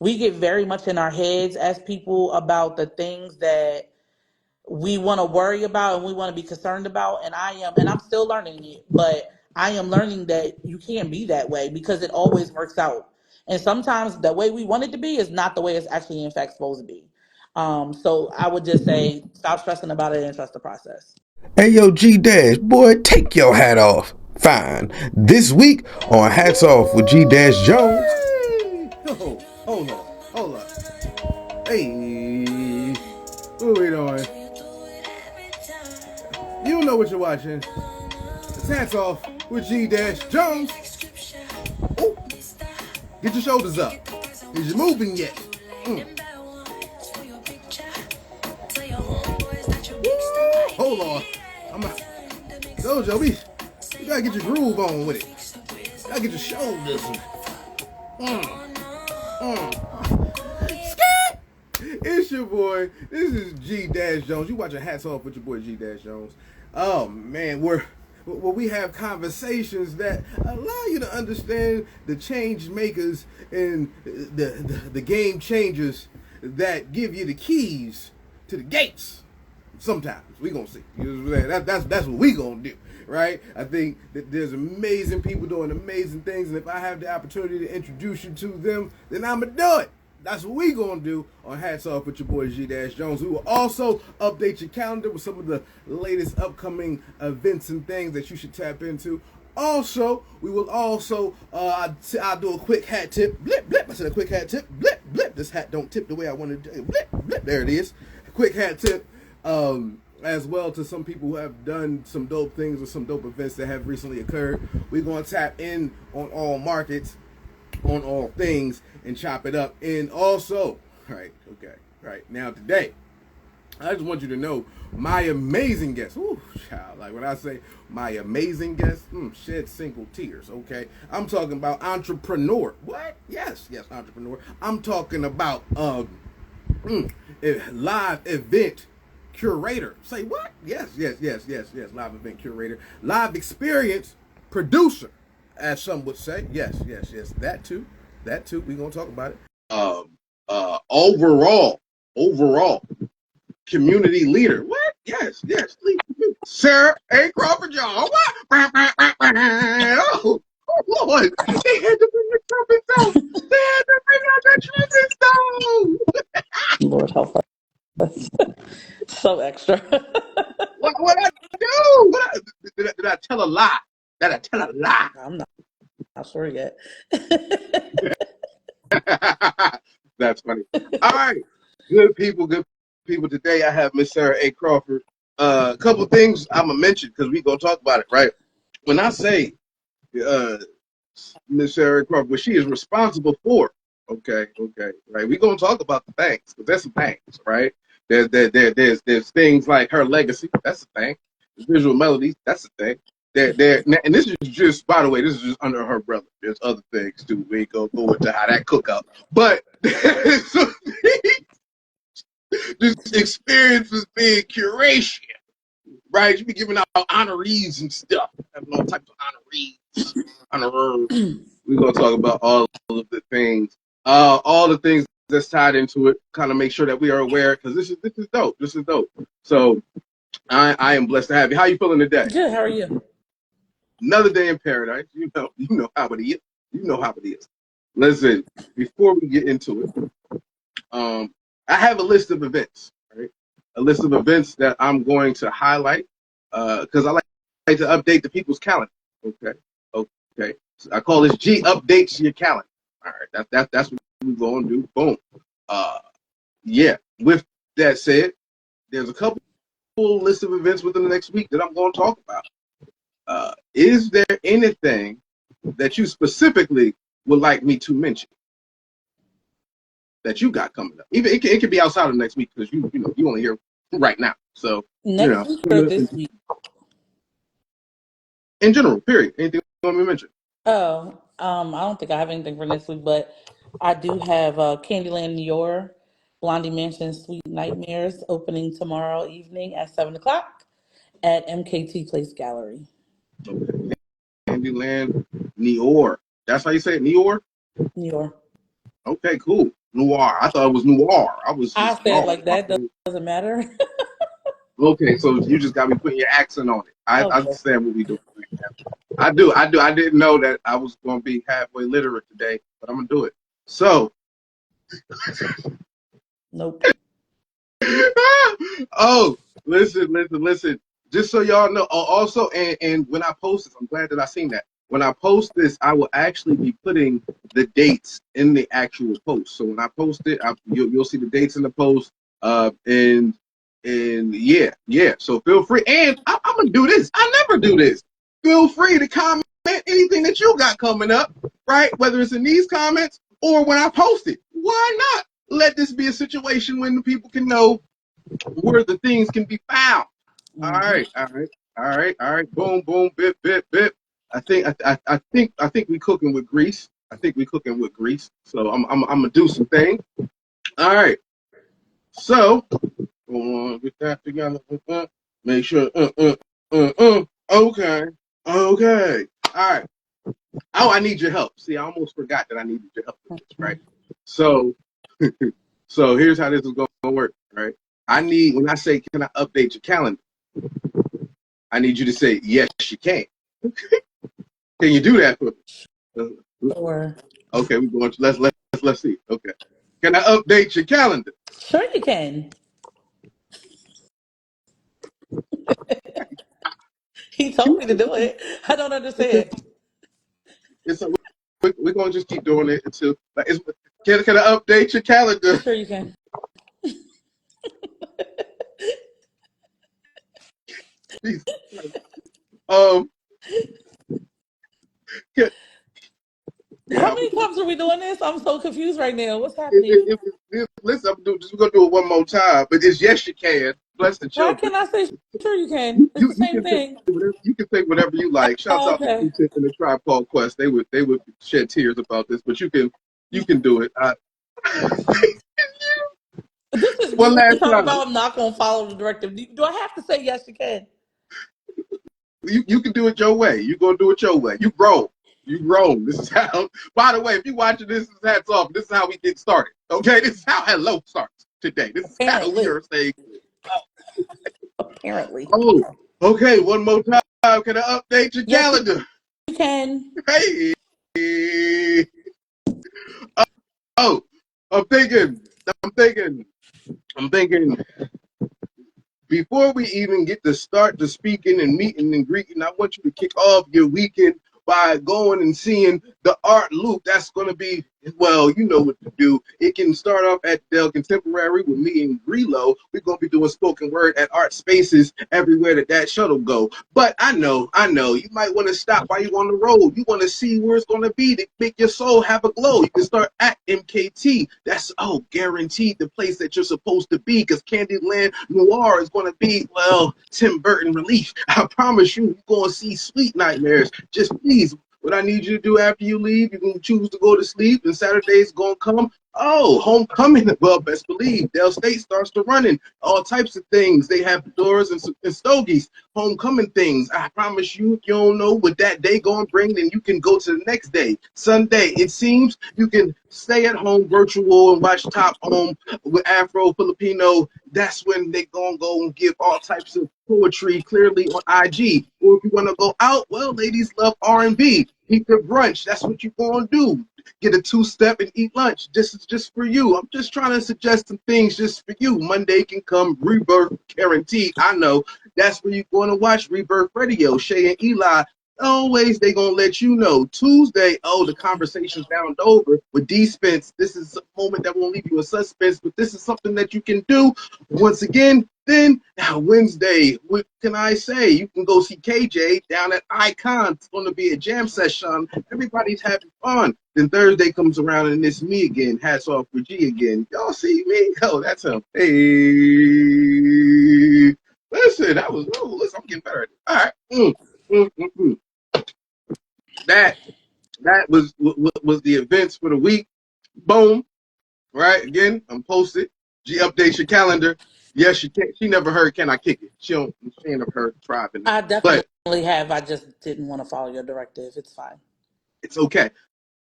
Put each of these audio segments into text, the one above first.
we get very much in our heads as people about the things that we want to worry about and we want to be concerned about. And I'm still learning it, but I am learning that you can't be that way because it always works out. And sometimes the way we want it to be is not the way it's actually in fact supposed to be. So I would just say stop stressing about it and trust the process. Hey yo, G Dash, boy, take your hat off. Fine. This week on Hats Off with G Dash Jones. Hey! Oh, hold on, hold on. Hey, what we doing? You know what you're watching. It's Hats Off with G Dash Jones. Oh, get your shoulders up. Is you moving yet? Hold on. I'm a Dojo. We gotta get your groove on with it. Gotta get your shoulders. It's your boy. This is G Dash Jones. You watching Hats Off with your boy G Dash Jones. Oh man, we have conversations that allow you to understand the change makers and the game changers that give you the keys to the gates. Sometimes we gonna see. That's what we gonna do, right? I think that there's amazing people doing amazing things, and if I have the opportunity to introduce you to them, then I'ma do it. That's what we gonna do on Hats Off with your boy G Dash Jones. We will also update your calendar with some of the latest upcoming events and things that you should tap into. Also, we will also I'll do a quick hat tip. Blip blip. I said a quick hat tip. Blip blip. This hat don't tip the way I want to do. Blip blip. There it is. A quick hat tip. As well to some people who have done some dope things or some dope events that have recently occurred. We're going to tap in on all markets, on all things, and chop it up. And also, right, now today, I just want you to know my amazing guest. Ooh, child, like when I say my amazing guest, shed single tears, okay? I'm talking about entrepreneur. What? Yes, entrepreneur. I'm talking about a live event curator. Say what? Yes. Live event curator. Live experience producer, as some would say. Yes. That too. We're gonna talk about it. Overall community leader. What? Yes. Sara A. Crawford, y'all. What? Oh, Lord. They had to bring the trumpet down. They had to bring out the trumpet down. Lord help us. So extra. What I do? Did I tell a lie? Did I tell a lie? I'm not sure yet. That's funny. All right. Good people. Today I have Miss Sara A. Crawford. A couple things I'm going to mention because we're going to talk about it, right? When I say Miss Sara A. Crawford, what she is responsible for, okay, right? We're going to talk about the things because there's some things, right? There's things like her legacy. That's a thing. Visual melodies. That's a thing. And this is just, by the way, this is just under her brother. There's other things too. We ain't gonna go into how that cook up. But this experience is being curation, right? You be giving out honorees and stuff, having all types of honorees. We're gonna talk about all of the things, that's tied into it. Kind of make sure that we are aware because this is dope. This is dope. So I am blessed to have you. How you feeling today? Good. How are you? Another day in paradise. You know how it is. You know how it is. Listen, before we get into it, I have a list of events, right? A list of events that I'm going to highlight because I like to update the people's calendar. Okay. So I call this G updates your calendar. All right, that's what we're going to do. Boom. Yeah. With that said, there's a couple list of events within the next week that I'm going to talk about. Is there anything that you specifically would like me to mention that you got coming up? Even it can be outside of next week because you only here right now. So Next week or this week? In general, period. Anything you want me to mention? Oh, I don't think I have anything for next week, but I do have Candyland, Noir, Blondie Mansion, Sweet Nightmares opening tomorrow evening at 7:00 at MKT Place Gallery. Okay. Candyland, Noir. That's how you say it, Noir? Noir. Okay, cool. Noir. I thought it was Noir. I was I just said no. like that doesn't matter. Okay, so you just got me putting your accent on it. I Okay. understand what we doing right now. I do. I didn't know that I was going to be halfway literate today, but I'm gonna do it. So, Nope. oh, listen. Just so y'all know. Oh, also, and when I post this, I'm glad that I seen that. When I post this, I will actually be putting the dates in the actual post. So when I post it, you'll see the dates in the post. And yeah. So feel free. And I'm gonna do this. I never do this. Feel free to comment anything that you got coming up, right? Whether it's in these comments or when I post it. Why not? Let this be a situation when the people can know where the things can be found. All Mm-hmm. right. Boom, bip. I think we cooking with grease. So I'm gonna do some things. All right. So get that together. Make sure. Okay. All right. Oh, I need your help. See, I almost forgot that I needed your help with this, right? So, so here's how this is going to work, right? When I say, can I update your calendar? I need you to say, yes, you can. Can you do that for me? Sure. Okay, we're going to, let's see. Okay. Can I update your calendar? Sure you can. He told me to do it. I don't understand. It's a, we're going to just keep doing it until, can I update your calendar? Sure you can. Um, can, How yeah, many times are we doing this? I'm so confused right now. What's happening? listen, we're gonna do it one more time, but it's yes you can. Bless the Why children. can't I say sure you can? It's the You same can say thing. whatever you like. Shouts Oh, out to okay. Quintet and the Tribe Called Quest. They would shed tears about this, but you can do it. This is One you last talking time. about I'm not gonna follow the directive. Do I have to say yes you can? You can do it your way. You gonna do it your way. You grown. You grown. This is how. By the way, if you watching this, hats off. This is how we get started. Okay, this is how hello starts today. This is how we Apparently. are saying. Apparently. Oh, okay. One more time. Can I update your Yes calendar? you can. Hey. Oh, I'm thinking. I'm thinking. I'm thinking. Before we even get to start the speaking and meeting and greeting, I want you to kick off your weekend by going and seeing the art loop. That's going to be, well, you know what to do. It can start off at Dell Contemporary with me and Grelo. We're going to be doing spoken word at art spaces everywhere that shuttle go. But I know, you might want to stop while you're on the road. You want to see where it's going to be to make your soul have a glow. You can start at MKT. That's, guaranteed the place that you're supposed to be, because Candyland Noir is going to be, well, Tim Burton relief. I promise you, you're going to see sweet nightmares. Just please, what I need you to do after you leave, you can choose to go to sleep, and Saturday's going to come. Oh, homecoming. Well, best believe Dell State starts to running. All types of things. They have doors and stogies. Homecoming things. I promise you, if you don't know what that day going to bring, then you can go to the next day. Sunday, it seems you can stay at home virtual and watch Top Home with Afro Filipino. That's when they gonna go and give all types of poetry clearly on IG. Or if you want to go out, well, ladies love R&B. Eat the brunch. That's what you gonna do. Get a two-step and eat lunch. This is just for you. I'm just trying to suggest some things just for you. Monday can come, rebirth guaranteed. I know that's where you're going to watch Rebirth Radio. Shay and Eli, always they going to let you know. Tuesday, the conversation's down and over with D Spence. This is a moment that won't leave you in suspense, but this is something that you can do. Once again, then Wednesday, what can I say? You can go see KJ down at Icon. It's going to be a jam session. Everybody's having fun. Then Thursday comes around and it's me again. Hats off for G again. Y'all see me? Oh, that's him. Hey. Listen, listen, I'm getting better at it. All right. That was the events for the week. Boom. Right? Again, I'm posted. G updates your calendar. Yes, she can. She never heard "Can I Kick It?" She ain't never heard Tribe in that. I But definitely have. I just didn't want to follow your directive. It's fine. it's okay.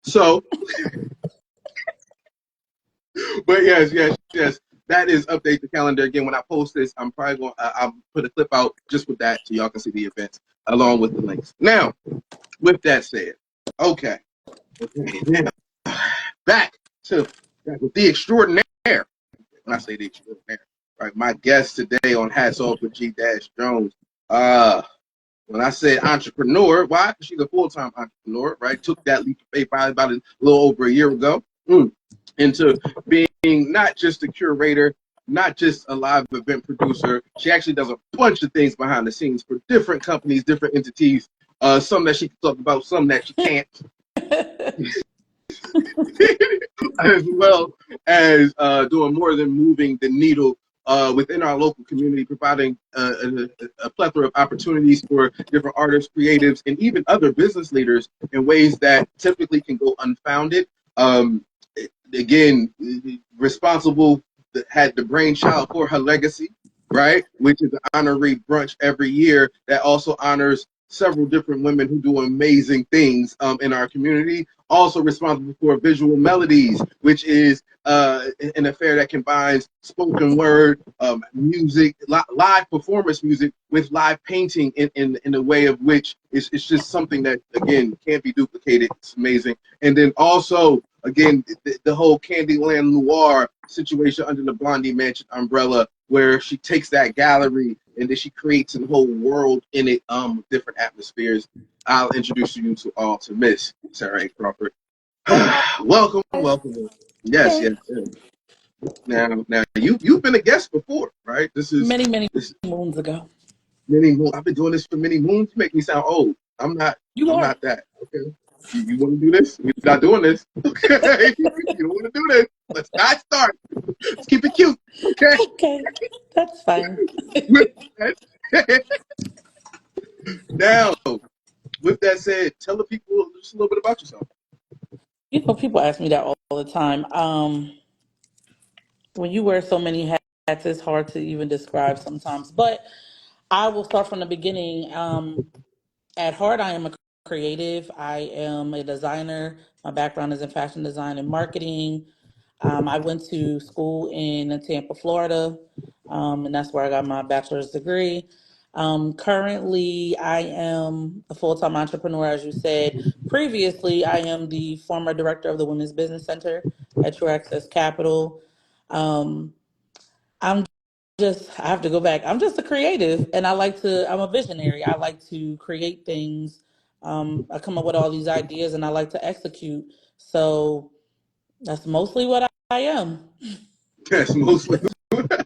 So But yes. That is update the calendar again. When I post this, I'm probably going. I'll put a clip out just with that, so y'all can see the events along with the links. Now, with that said, okay, now back to back with the extraordinaire. When I say the extraordinaire, right? My guest today on Hats Off with G Dash Jones. When I said entrepreneur, why? Because she's a full-time entrepreneur, right? Took that leap of faith probably about a little over a year ago into being not just a curator, not just a live event producer. She actually does a bunch of things behind the scenes for different companies, different entities. Some that she can talk about, some that she can't. As well as doing more than moving the needle within our local community, providing a plethora of opportunities for different artists, creatives, and even other business leaders in ways that typically can go unfounded. Again, responsible, had the brainchild for her legacy, right? Which is an honorary brunch every year that also honors several different women who do amazing things in our community. Also responsible for Visual Melodies, which is an affair that combines spoken word, music, live performance music with live painting in a way of which it's just something that, again, can't be duplicated. It's amazing. And then also, again, the whole Candyland Noir situation under the Blondie Mansion umbrella, where she takes that gallery and then she creates a whole world in it, different atmospheres. I'll introduce you to all to Miss Sara Crawford. Welcome. Yes. Hey. Now you've been a guest before, right? Many This moons ago. many moons. I've been doing this for many moons. You make me sound old. I'm not. You I'm are. not that. Okay. You want to do this? We're not doing this. Okay. You don't want to do this. Let's not start. Let's keep it cute. Okay. Okay, that's fine. Now, with that said, tell the people just a little bit about yourself. People ask me that all the time. When you wear so many hats, it's hard to even describe sometimes. But I will start from the beginning. At heart, I am a creative. I am a designer. My background is in fashion design and marketing. I went to school in Tampa, Florida, and that's where I got my bachelor's degree. Currently, I am a full time entrepreneur, as you said. Previously, I am the former director of the Women's Business Center at True Access Capital. Um, I'm I have to go back. I'm just a creative and I'm a visionary. I like to create things. I come up with all these ideas and I like to execute. So that's mostly what I am. Yes, mostly.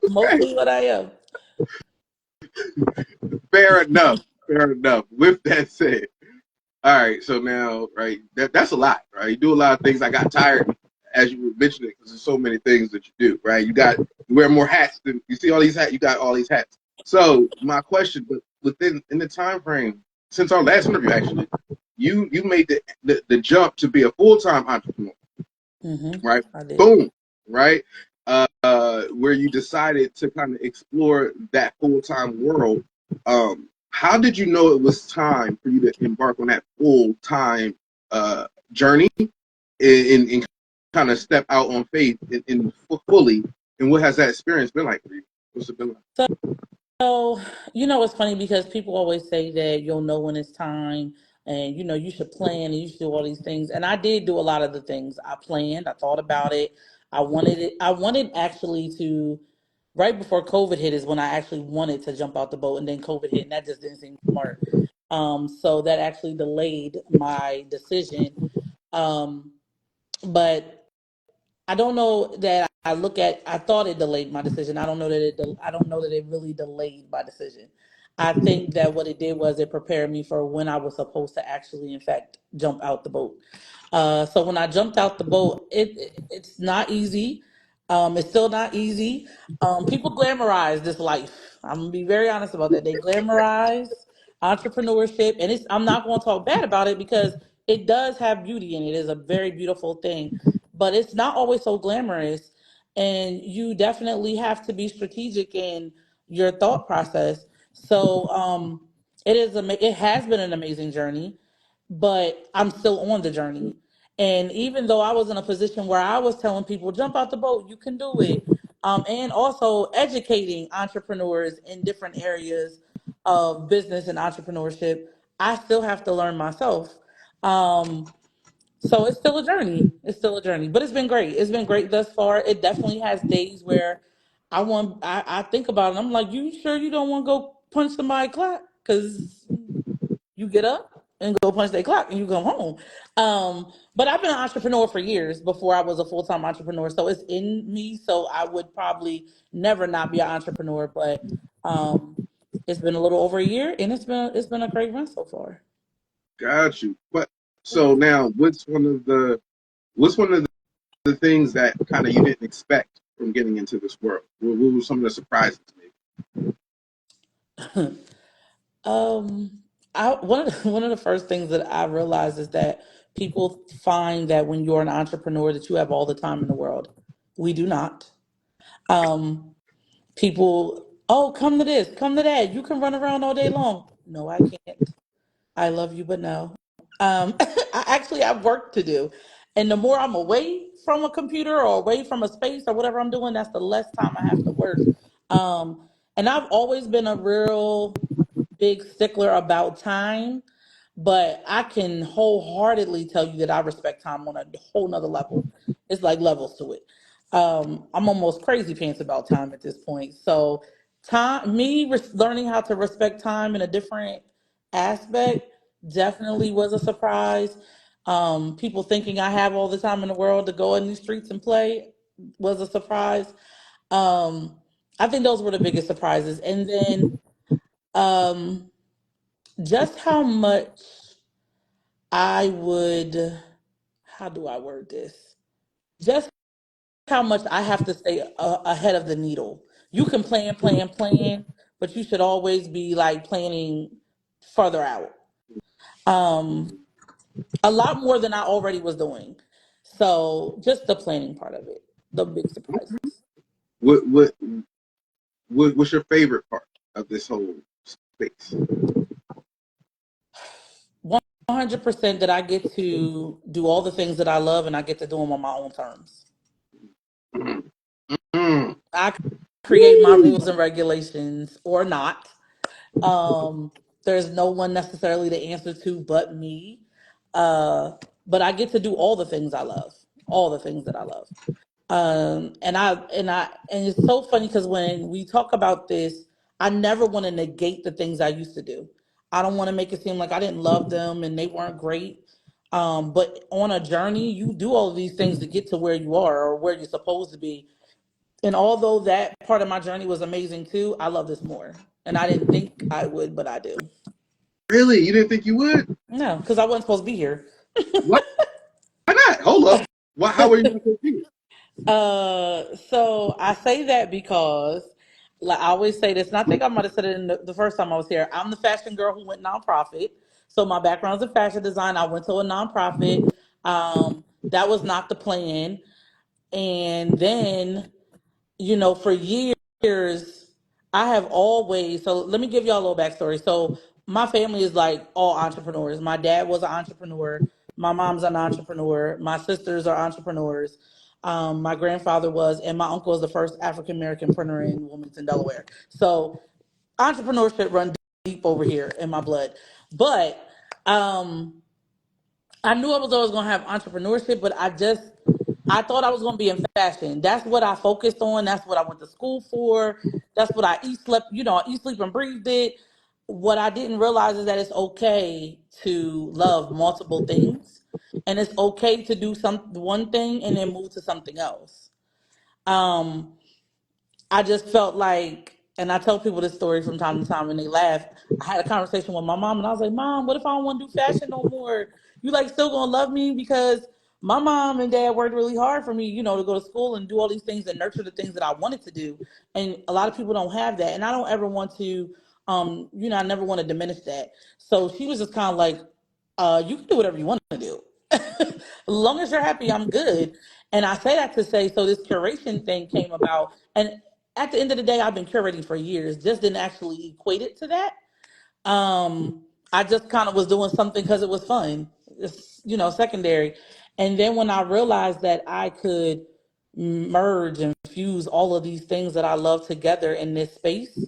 Mostly what I am. Fair enough. Fair enough. With that said, all right. So now, right, that's a lot, right? You do a lot of things. I got tired as you were mentioning because there's so many things that you do, right? You wear more hats than you see all these hats. You got all these hats. So my question, but within in the time frame since our last interview, actually, you made the jump to be a full time entrepreneur, right? I did. Boom, right? Where you decided to kind of explore that full time world. How did you know it was time for you to embark on that full time journey and kind of step out on faith in fully? And what has that experience been like for you? What's it been like? So, it's funny because people always say that you'll know when it's time and, you should plan and you should do all these things. And I did do a lot of the things. I planned, I thought about it. I wanted actually to, right before COVID hit is when I actually wanted to jump out the boat and then COVID hit and that just didn't seem smart. So that actually delayed my decision. Um, but I don't know that I thought it delayed my decision. I don't know that it really delayed my decision. I think that what it did was it prepared me for when I was supposed to actually, in fact, jump out the boat. So when I jumped out the boat, it's not easy. It's still not easy. People glamorize this life. I'm gonna be very honest about that. They glamorize entrepreneurship, and I'm not going to talk bad about it because it does have beauty in it. It is a very beautiful thing, but it's not always so glamorous. And you definitely have to be strategic in your thought process. So it has been an amazing journey, but I'm still on the journey. And even though I was in a position where I was telling people, jump out the boat, you can do it. And also educating entrepreneurs in different areas of business and entrepreneurship, I still have to learn myself. Um, so it's still a journey. It's still a journey, but it's been great. It's been great thus far. It definitely has days where I think about it. I'm like, you sure you don't want to go punch somebody clock? Because you get up and go punch their clock and you come home. But I've been an entrepreneur for years before I was a full time entrepreneur, so it's in me. So I would probably never not be an entrepreneur, but um, it's been a little over a year, and it's been a great run so far. Got you. But so now, what's one of the things that kind of you didn't expect from getting into this world? What were some of the surprises, maybe? Um, one of the first things that I realized is that people find that when you're an entrepreneur that you have all the time in the world. We do not. Um, People, oh, come to this, come to that. You can run around all day long. No, I can't. I love you, but no. I actually have work to do, and the more I'm away from a computer or away from a space or whatever I'm doing, that's the less time I have to work. And I've always been a real big stickler about time, but I can wholeheartedly tell you that I respect time on a whole nother level. It's like levels to it. I'm almost crazy pants about time at this point. So, learning how to respect time in a different aspect definitely was a surprise. People thinking I have all the time in the world to go in these streets and play was a surprise. Um, I think those were the biggest surprises. And then um, just how much I would, how do I word this? Just how much I have to stay ahead of the needle. You can plan, but you should always be like planning further out. Um, a lot more than I already was doing. So just the planning part of it, the big surprises. What what what's your favorite part of this whole space? 100% that I get to do all the things that I love and I get to do them on my own terms. Mm. I create my Woo. rules and regulations or not. Um, there's no one necessarily to answer to but me. Uh, but I get to do all the things I love, all the things that I love. And it's so funny because when we talk about this, I never want to negate the things I used to do. I don't want to make it seem like I didn't love them and they weren't great. But on a journey, you do all of these things to get to where you are or where you're supposed to be. And although that part of my journey was amazing too, I love this more. And I didn't think I would, but I do. Really? You didn't think you would? No, because I wasn't supposed to be here. Why not? Hold up. Why? How are you not confused? So I say that because, like I always say this, and I think I might have said it in the first time I was here. I'm the fashion girl who went nonprofit. So my background's in fashion design. I went to a nonprofit. That was not the plan. And then for years, I have always, so let me give y'all a little backstory. So, my family is like all entrepreneurs. My dad was an entrepreneur. My mom's an entrepreneur. My sisters are entrepreneurs. My grandfather was, and my uncle is the first African American printer in Wilmington, Delaware. So, entrepreneurship runs deep over here in my blood. But um, I knew I was always going to have entrepreneurship, but I thought I was going to be in fashion. That's what I focused on. That's what I went to school for. That's what I eat, sleep, and breathed it. What I didn't realize is that it's okay to love multiple things, and it's okay to do one thing and then move to something else. Um, I just felt like, and I tell people this story from time to time and they laugh. I had a conversation with my mom and I was like, Mom, what if I don't want to do fashion no more? You like still gonna love me? Because my mom and dad worked really hard for me, to go to school and do all these things and nurture the things that I wanted to do. And a lot of people don't have that. And I don't ever want to, I never want to diminish that. So she was just kind of like, you can do whatever you want to do. As long as you're happy, I'm good. And I say that to say, so this curation thing came about. And at the end of the day, I've been curating for years, just didn't actually equate it to that. I just kind of was doing something because it was fun. It's, secondary. And then when I realized that I could merge and fuse all of these things that I love together in this space,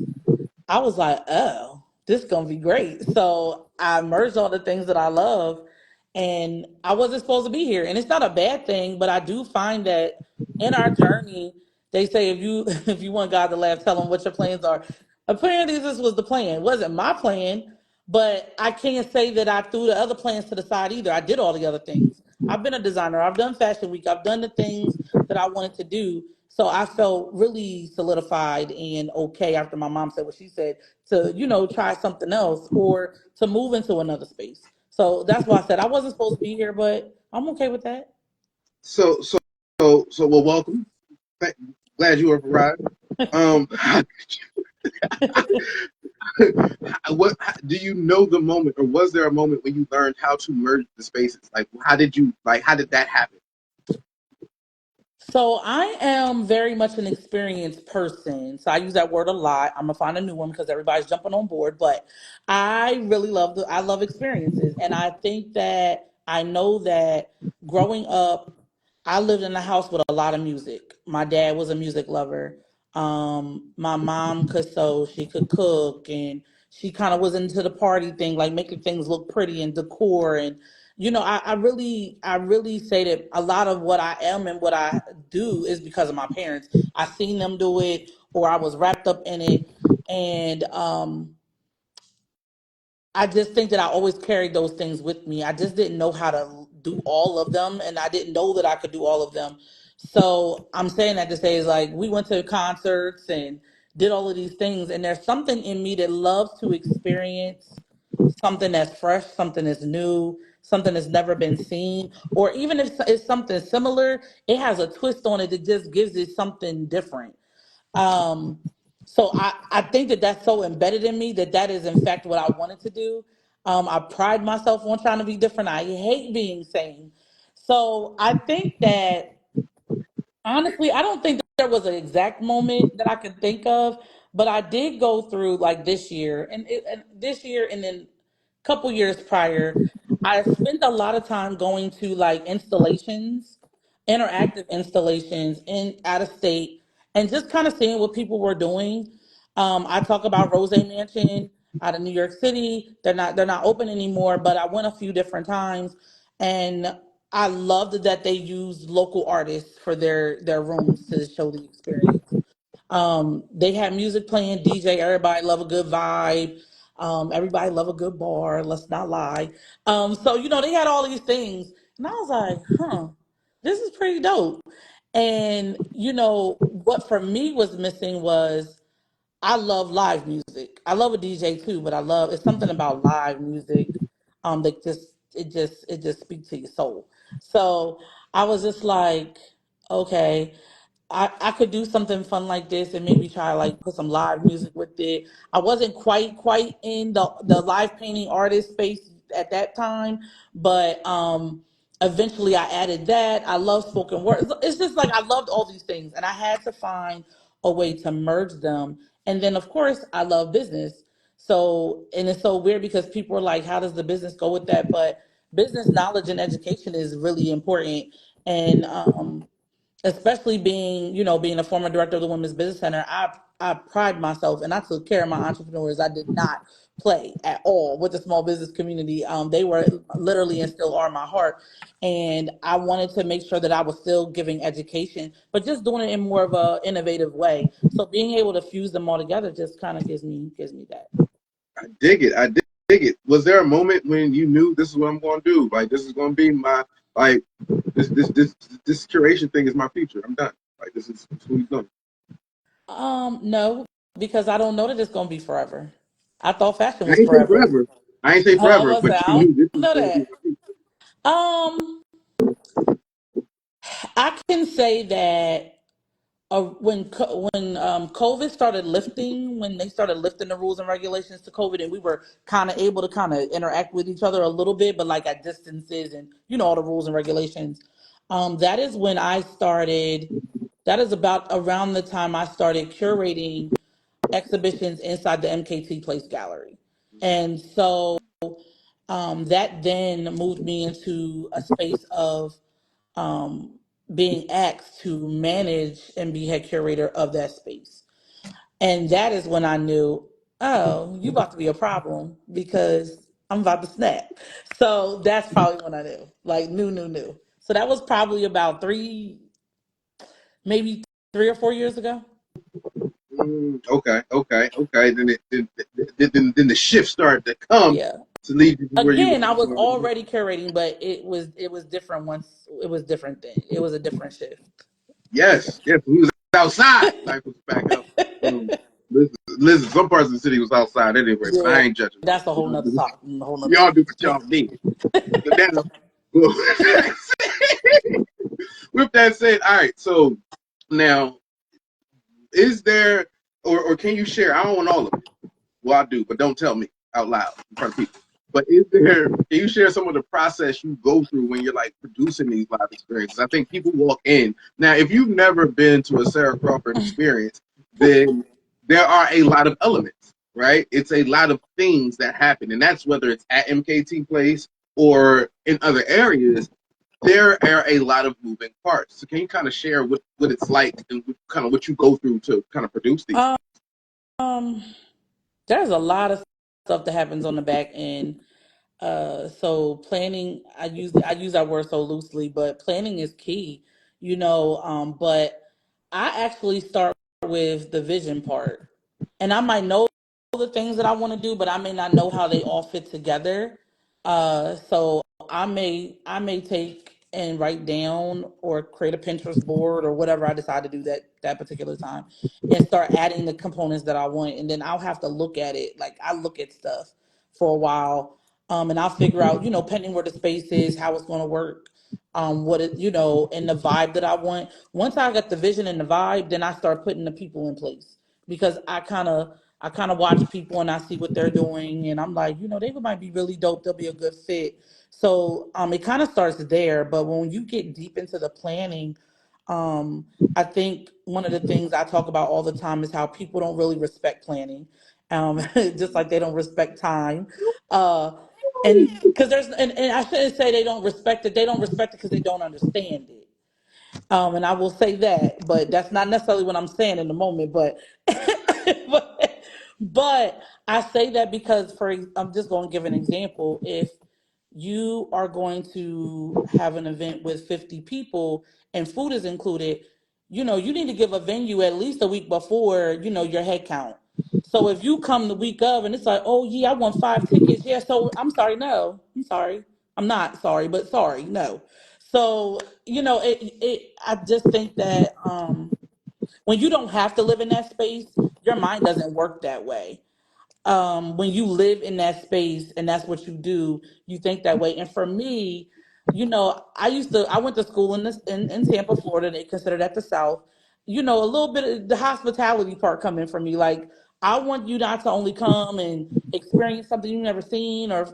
I was like, oh, this is gonna be great. So I merged all the things that I love, and I wasn't supposed to be here. And it's not a bad thing, but I do find that in our journey, they say if you if you want God to laugh, tell him what your plans are. Apparently, this was the plan. It wasn't my plan, but I can't say that I threw the other plans to the side either. I did all the other things. I've been a designer. I've done Fashion Week. I've done the things that I wanted to do. So I felt really solidified and okay after my mom said what she said to, try something else or to move into another space. So that's why I said I wasn't supposed to be here, but I'm okay with that. So so well, welcome. Glad you arrived. Um, what do you know the moment, or was there a moment when you learned how to merge the spaces? Like, how did that happen? So I am very much an experienced person. So I use that word a lot. I'm gonna find a new one because everybody's jumping on board. But I love experiences, and I think that I know that growing up, I lived in a house with a lot of music. My dad was a music lover. My mom could sew, she could cook, and she kind of was into the party thing, like making things look pretty and decor. And I really say that a lot of what I am and what I do is because of my parents. I seen them do it, or I was wrapped up in it, and I just think that I always carried those things with me. I just didn't know how to do all of them, and I didn't know that I could do all of them. So I'm saying that to say is like we went to concerts and did all of these things, and there's something in me that loves to experience something that's fresh, something that's new, something that's never been seen, or even if it's something similar, it has a twist on it that just gives it something different. Um, so I think that that's so embedded in me that that is in fact what I wanted to do. I pride myself on trying to be different. I hate being same. So I think that honestly, I don't think there was an exact moment that I can think of, but I did go through like this year and this year and then a couple years prior, I spent a lot of time going to like installations, interactive installations in out of state, and just kind of seeing what people were doing. I talk about Rose Mansion out of New York City. They're not open anymore, but I went a few different times, and I loved that they used local artists for their rooms to show the experience. They had music playing, DJ. Everybody love a good vibe. Everybody love a good bar. Let's not lie. So they had all these things, and I was like, huh, this is pretty dope. And what for me was missing was I love live music. I love a DJ too, but I love it's something about live music that just speaks to your soul. So I was just like, okay, I could do something fun like this and maybe try like put some live music with it. I wasn't quite in the live painting artist space at that time, but eventually I added that. I love spoken word. It's just like I loved all these things and I had to find a way to merge them. And then of course I love business. So and it's so weird because people are like, how does the business go with that? But business knowledge and education is really important. And especially being a former director of the Women's Business Center, I pride myself and I took care of my entrepreneurs. I did not play at all with the small business community. They were literally and still are my heart. And I wanted to make sure that I was still giving education, but just doing it in more of a innovative way. So being able to fuse them all together just kind of gives me that. I dig it. I dig it. Was there a moment when you knew this is what I'm going to do? Like, this is going to be my like this curation thing is my future. I'm done. Like, this is what he's doing. No, because I don't know that it's gonna be forever. I thought fashion I was ain't say forever. forever. I ain't say I forever, was but like, you I knew this don't was know going to be that. my future. Um, I can say that when COVID started lifting, when they started lifting the rules and regulations to COVID, and we were kind of able to kind of interact with each other a little bit, but like at distances and all the rules and regulations. That is when I started. That is about around the time I started curating exhibitions inside the MKT Place Gallery, and so that then moved me into a space of being asked to manage and be head curator of that space. And that is when I knew, oh, you about to be a problem because I'm about to snap. So that's probably when I knew, like knew. So that was probably about maybe 3 or 4 years ago. Okay. Then the shift started to come Yeah. to lead you to where you Again, I were was going. already curating, but it was different once it was different then. It was a different shift. Yes, we was outside. Life was back up. Listen, some parts of the city was outside anyway, but I Yeah. ain't judging. That's a whole nother talk, a whole nother Y'all do what conversation. y'all did. So now, with that said, all right. So now, is there, or can you share? I don't want all of it. Well, I do, but don't tell me out loud in front of people. But is there? Can you share some of the process you go through when you're like producing these live experiences? I think people walk in now. If you've never been to a Sarah Crawford experience, then there are a lot of elements, right? It's a lot of things that happen, and that's whether it's at MKT Place or in other areas. There are a lot of moving parts. So can you kind of share what it's like and kind of what you go through to kind of produce these? Um, there's a lot of stuff that happens on the back end. So planning, I use that word so loosely, but planning is key, but I actually start with the vision part. And I might know the things that I want to do, but I may not know how they all fit together. So I may take and write down or create a Pinterest board or whatever I decide to do that particular time, and start adding the components that I want, and then I'll have to look at it. Like I look at stuff for a while, and I'll figure out, pending where the space is, how it's going to work, and the vibe that I want. Once I got the vision and the vibe, then I start putting the people in place, because I kind of watch people and I see what they're doing, and I'm like, they might be really dope. They'll be a good fit. So it kind of starts there. But when you get deep into the planning, um, I think one of the things I talk about all the time is how people don't really respect planning, just like they don't respect time. Uh, and because and I shouldn't say they don't respect it. They don't respect it because they don't understand it. And I will say that, but that's not necessarily what I'm saying in the moment. But but I say that because I'm just going to give an example. If you are going to have an event with 50 people and food is included, you need to give a venue at least a week before, your head count. So if you come the week of and it's like, oh yeah, I want 5 tickets. Yeah, so I'm sorry, no. I'm sorry. I'm not sorry, but sorry, no. So, I just think that when you don't have to live in that space, your mind doesn't work that way. When you live in that space and that's what you do, you think that way. And for me, I went to school in Tampa, Florida. They consider that the South. A little bit of the hospitality part come in for me. Like, I want you not to only come and experience something you've never seen, or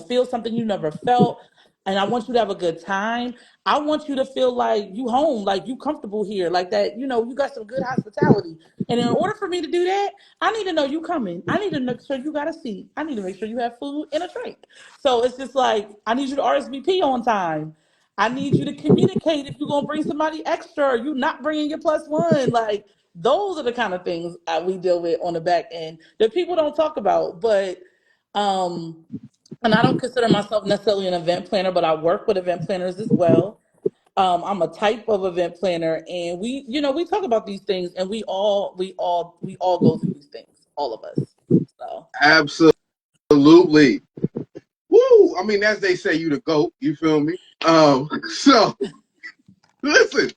feel something you never felt. And I want you to have a good time. I want you to feel like you home, like you comfortable here, like that, you got some good hospitality. And in order for me to do that, I need to know you coming. I need to make sure you got a seat. I need to make sure you have food and a drink. So it's just like, I need you to RSVP on time. I need you to communicate if you're going to bring somebody extra or you not bringing your plus one. Like, those are the kind of things we deal with on the back end that people don't talk about. But, um, and I don't consider myself necessarily an event planner, but I work with event planners as well. I'm a type of event planner, and we talk about these things, and we all go through these things, all of us. So Absolutely. Woo! I mean, as they say, you the goat. You feel me? So listen,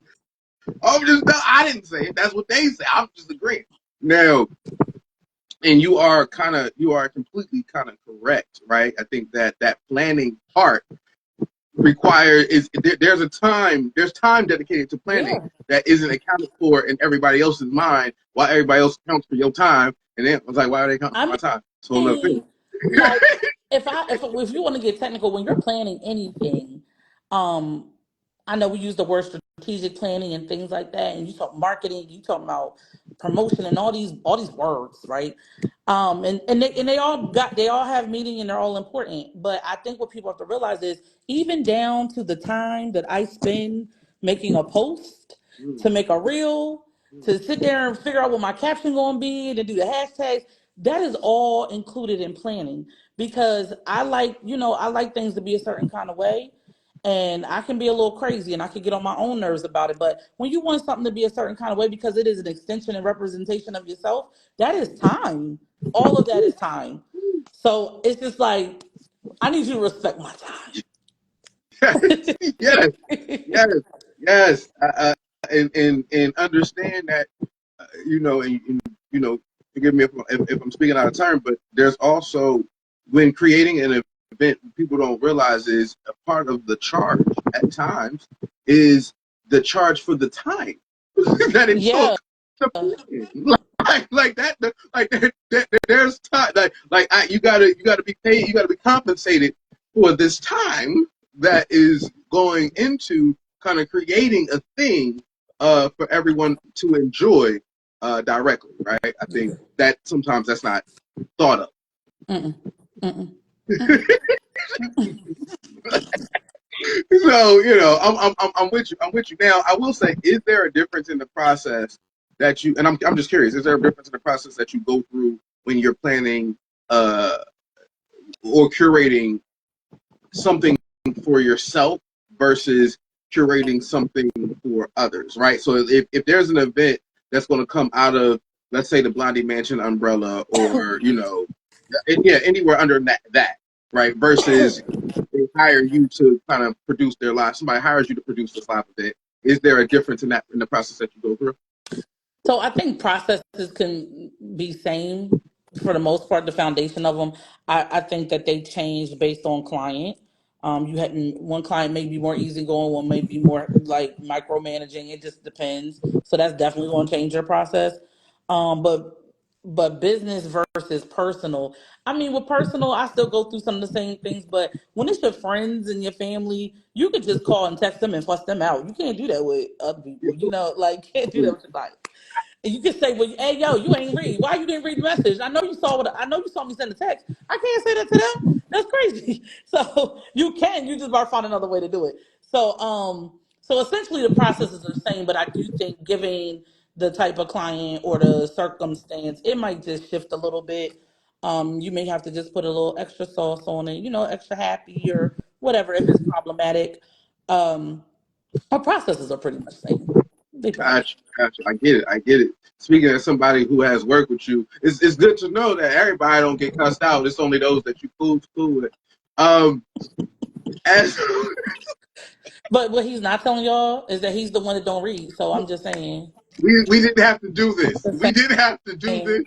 I didn't say it. That's what they say. I'm just agreeing. Now, and you are completely kind of correct, right? I think that planning part there's time dedicated to planning yeah, that isn't accounted for in everybody else's mind, while everybody else counts for your time, and then I was like, why are they counting for I my time? It's a whole nother thing. mean, like, if you want to get technical, when you're planning anything, um, I know we use the word strategic planning and things like that, and you talk marketing, you talk about promotion and all these words, right? And they all have meaning and they're all important. But I think what people have to realize is even down to the time that I spend making a post, to make a reel, to sit there and figure out what my caption gonna be, to do the hashtags, that is all included in planning because I like things to be a certain kind of way. And I can be a little crazy and I can get on my own nerves about it. But when you want something to be a certain kind of way because it is an extension and representation of yourself, that is time. All of that is time. So it's just like, I need you to respect my Yes, time. yes, yes. And understand that, and forgive me if I'm speaking out of turn, but there's also when creating an event, people don't realize is a part of the charge at times is the charge for the time that it Yeah. took to plan. Like that, there's time. You gotta be paid. You gotta be compensated for this time that is going into kind of creating a thing for everyone to enjoy directly, right? I think that sometimes that's not thought of. Mm-mm. Mm-mm. Mm-mm. So I'm with you. I'm with you. Now I will say, is there a difference in the process that you? And I'm just curious. Is there a difference in the process that you go through when you're planning uh, or curating something for yourself versus curating something for others, right? So if there's an event that's going to come out of, let's say, the Blondie Mansion umbrella, or yeah, anywhere under that, right? Versus they hire you to kind of produce their live. Somebody hires you to produce this live event. Is there a difference in that in the process that you go through? So I think processes can be same for the most part. The foundation of them, I think that they change based on client. You had one client may be more easygoing, one may be more like micromanaging. It just depends. So that's definitely going to change your process. But business versus personal. I mean, with personal, I still go through some of the same things. But when it's your friends and your family, you could just call and text them and fuss them out. You can't do that with other people. Like can't do that with your clients. And you can say, "Well, hey, yo, you ain't read. Why you didn't read the message? I know you saw me send a text. I can't say that to them. That's crazy." So you can. You just gotta find another way to do it. So essentially the processes are the same, but I do think giving the type of client or the circumstance, it might just shift a little bit. You may have to just put a little extra sauce on it, extra happy or whatever if it's problematic. Um, our processes are pretty much the same. They pretty much. Gotcha. I get it. I get it. Speaking as somebody who has worked with you, it's good to know that everybody don't get cussed out. It's only those that you cool with. Um, as But what he's not telling y'all is that he's the one that don't read. So I'm just saying we didn't have to do this. the We didn't have to do same. this.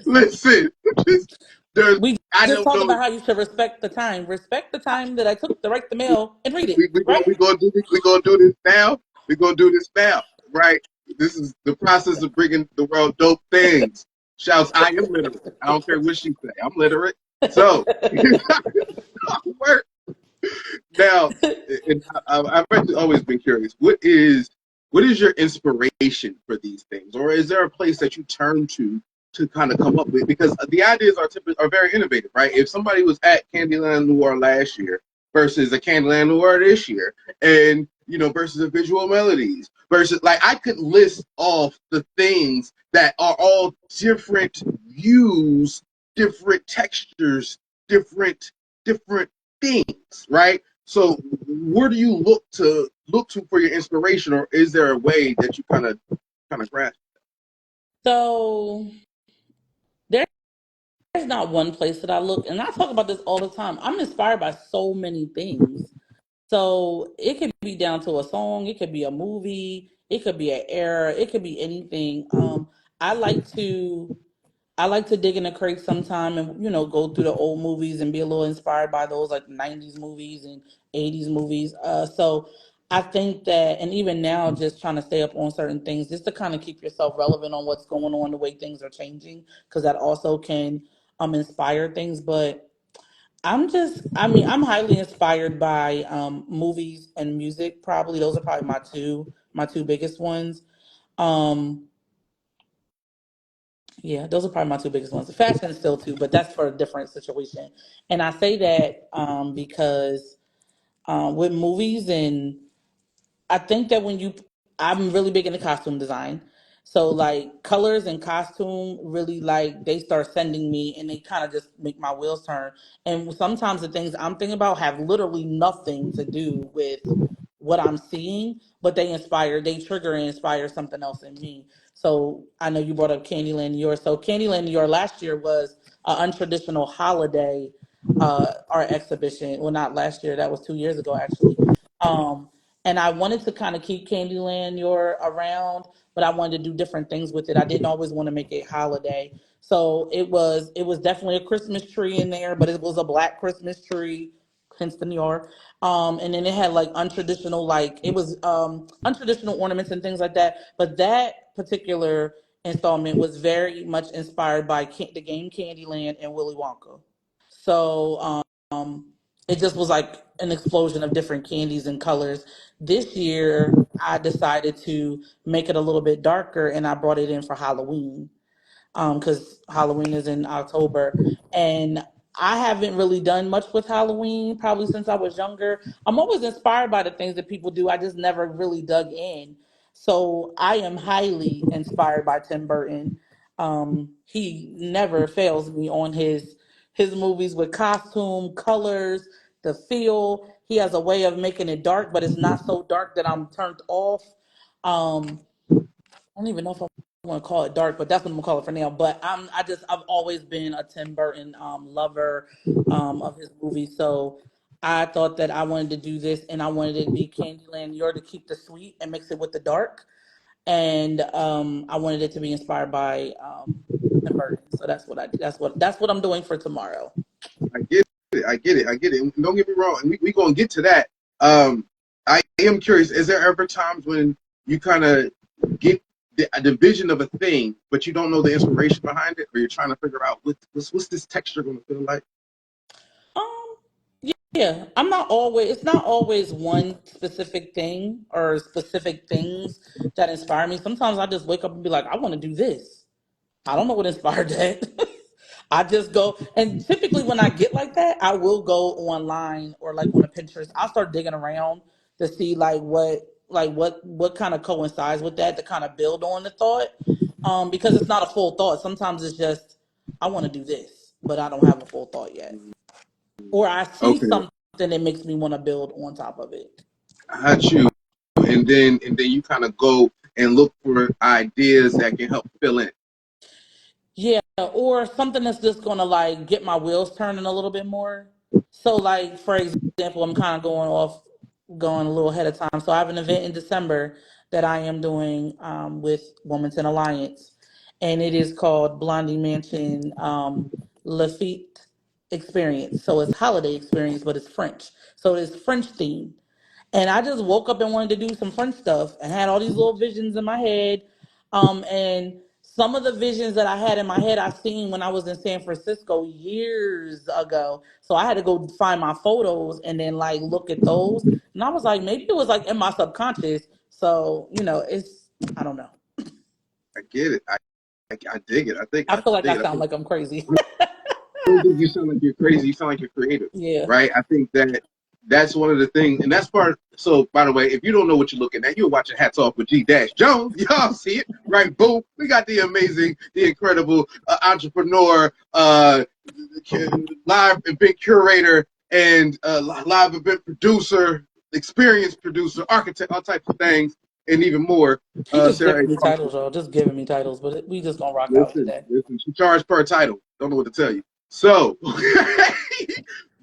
Listen, just, there's We I just don't talked know. about how you should respect the time. Respect the time that I took to write the mail and read it. We we Right? gonna we gonna do this. We gonna do this now. We gonna do this now, right? This is the process of bringing the world dope things. Shouts, I am literate. I don't care what she say. I'm literate. So work now. And I've actually always been curious. What is your inspiration for these things, or is there a place that you turn to kind of come up with? Because the ideas are very innovative, right? If somebody was at Candyland Noir last year versus a Candyland Noir this year, and versus a visual melodies versus, like, I could list off the things that are all different views, different textures, different things, right? So where do you look to for your inspiration, or is there a way that you kind of grasp? So there's not one place that I look, and I talk about this all the time. I'm inspired by so many things. So it could be down to a song, it could be a movie, it could be an era, it could be anything. I like to I like to dig in the crate sometime and go through the old movies and be a little inspired by those like '90s movies and '80s movies. So I think that, and even now, just trying to stay up on certain things, just to kind of keep yourself relevant on what's going on, the way things are changing, because that also can inspire things. But I'm highly inspired by movies and music. Probably those are probably my two biggest ones. Um, yeah, those are probably my two biggest ones. The fashion is still too, but that's for a different situation. And I say that because with movies and I think that I'm really big into costume design. So like colors and costume really like they start sending me and they kind of just make my wheels turn. And sometimes the things I'm thinking about have literally nothing to do with what I'm seeing, but they trigger and inspire something else in me. So I know you brought up Candyland, New York. So Candyland, New York last year was an untraditional holiday art exhibition. Well, not last year, that was 2 years ago actually. Um, and I wanted to kind of keep Candyland your around, but I wanted to do different things with it. I didn't always want to make it holiday. So it was definitely a Christmas tree in there, but it was a black Christmas tree, hence the New York. And then it had like untraditional, like it was untraditional ornaments and things like that. But that particular installment was very much inspired by the game Candyland and Willy Wonka. So it just was like an explosion of different candies and colors. This year, I decided to make it a little bit darker, and I brought it in for Halloween because Halloween is in October. And I haven't really done much with Halloween probably since I was younger. I'm always inspired by the things that people do. I just never really dug in. So I am highly inspired by Tim Burton. He never fails me on his movies with costume, colors, the feel. He has a way of making it dark, but it's not so dark that I'm turned off. Um, I don't even know if I want to call it dark, but that's what I'm gonna call it for now. But I've always been a Tim Burton lover of his movies. So I thought that I wanted to do this and I wanted it to be Candyland You're to keep the sweet and mix it with the dark. And I wanted it to be inspired by Tim Burton. So that's what I'm doing for tomorrow. I get it. I get it. I get it. And don't get me wrong. And we gonna get to that. I am curious. Is there ever times when you kind of get the vision of a thing, but you don't know the inspiration behind it, or you're trying to figure out what's this texture gonna feel like? Um, yeah, I'm not always. It's not always one specific thing or specific things that inspire me. Sometimes I just wake up and be like, I want to do this. I don't know what inspired that. I just go, and typically when I get like that, I will go online or like on a Pinterest. I'll start digging around to see like what kind of coincides with that to kind of build on the thought. Because it's not a full thought. Sometimes it's just I want to do this, but I don't have a full thought yet, or I see Okay, something that makes me want to build on top of it. I got you. And then you kind of go and look for ideas that can help fill in. Yeah, or something that's just gonna like get my wheels turning a little bit more. So, like for example, I'm kind of going a little ahead of time. So, I have an event in December that I am doing with Wilmington Alliance, and it is called Blondie Mansion Lafitte Experience. So, it's holiday experience, but it's French. So, it's French themed. And I just woke up and wanted to do some fun stuff and had all these little visions in my head. And some of the visions that I had in my head, I seen when I was in San Francisco years ago. So I had to go find my photos and then like look at those. And I was like, maybe it was like in my subconscious. So, I don't know. I get it. I dig it. I feel I like dig I it. I sound think like I'm crazy. I don't think you sound like you're crazy. You sound like you're creative, Yeah. right? I think that's one of the things, and that's part. So, by the way, if you don't know what you're looking at, you're watching Hats Off with G Dash Jones. Y'all see it, right? Boom. We got the amazing, the incredible entrepreneur, live event curator, and live event producer, experienced producer, architect, all types of things, and even more. He just Sarah A. giving me Crawford. titles, y'all. Just giving me titles, but we just gonna rock out Listen, today. listen. She charged per title. Don't know what to tell you. So,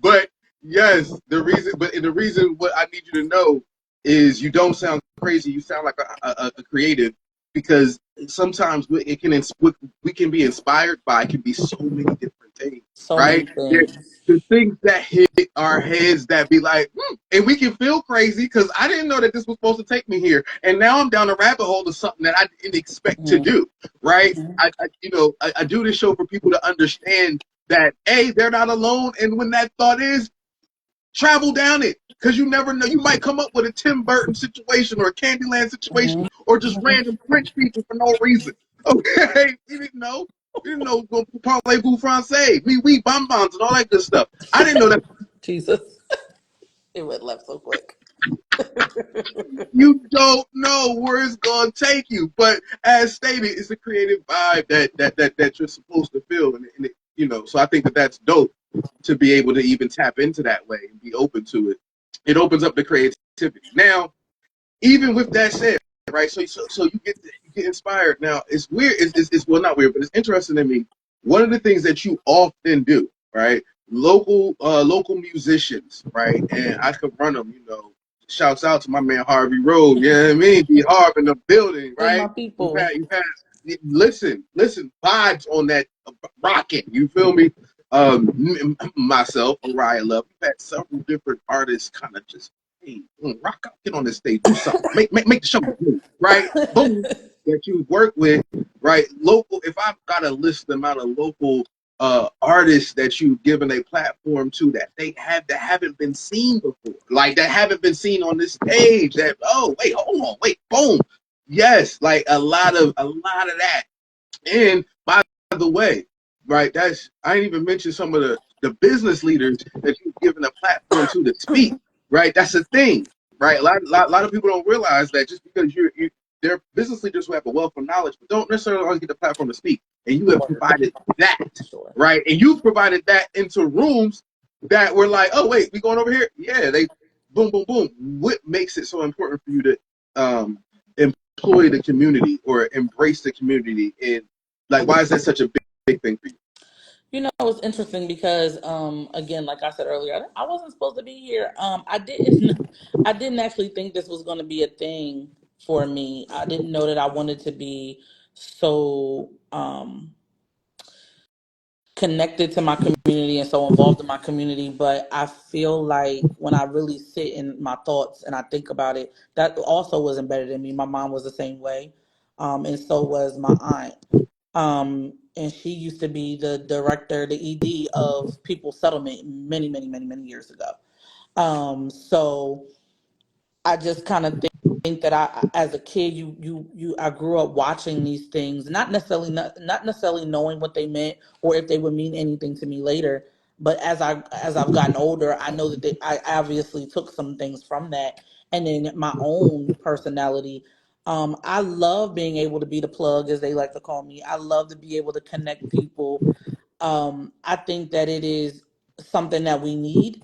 but yes, the reason what I need you to know is you don't sound crazy. You sound like a creative because sometimes we can be inspired by can be so many different things, So many right? things. The things that hit our heads that be like, and we can feel crazy because I didn't know that this was supposed to take me here, and now I'm down a rabbit hole of something that I didn't expect to Mhm. do, right? I do this show for people to understand that they're not alone, and when that thought is, travel down it, because you never know. You might come up with a Tim Burton situation or a Candyland situation, Mhm. or just random French people for no reason. Okay, you didn't know. You didn't know parlez-vous français, oui, bonbons, and all that good stuff. I didn't know that. Jesus, it went left so quick. You don't know where it's gonna take you, but as stated, it's a creative vibe that you're supposed to feel, and so I think that that's dope to be able to even tap into that way and be open to it. It opens up the creativity. Now, even with that said, right? So you get inspired. Now, it's weird. It's well, not weird, but it's interesting to me. One of the things that you often do, right? Local musicians, right? And I could run them. Shouts out to my man Harvey Road. You know what I mean? Be Harv in the building, Hey, my right? people. You've had listen, vibes on that rocket. You feel me? Myself, Mariah Love, we've had several different artists kind of just, hey, rock out, get on this stage, do something, make the show move, right? Boom, that you work with, right? Local. If I've got to list the amount of local artists that you've given a platform to that haven't been seen before, like that haven't been seen on this stage. That wait, hold on, wait, boom, yes, like a lot of that. And by the way, right, I didn't even mention some of the business leaders that you've given a platform to speak, right? That's a thing, right? A lot of people don't realize that just because they're business leaders who have a wealth of knowledge, but don't necessarily always get the platform to speak. And you have Word. provided that, Sure. right? And you've provided that into rooms that were like, oh, wait, we going over here? Yeah, they boom, boom, boom. What makes it so important for you to employ the community or embrace the community? And like, why is that such a big thing for you? It's interesting because, again, like I said earlier, I wasn't supposed to be here. I didn't actually think this was going to be a thing for me. I didn't know that I wanted to be so connected to my community and so involved in my community. But I feel like when I really sit in my thoughts and I think about it, that also was embedded in me. My mom was the same way, and so was my aunt. And she used to be the director, the ED of People's Settlement many, many, many, many years ago. So I just kind of think that as a kid, I grew up watching these things, not necessarily knowing what they meant or if they would mean anything to me later. But as I've gotten older, I know that I obviously took some things from that, and then my own personality. I love being able to be the plug, as they like to call me. I love to be able to connect people. I think that it is something that we need.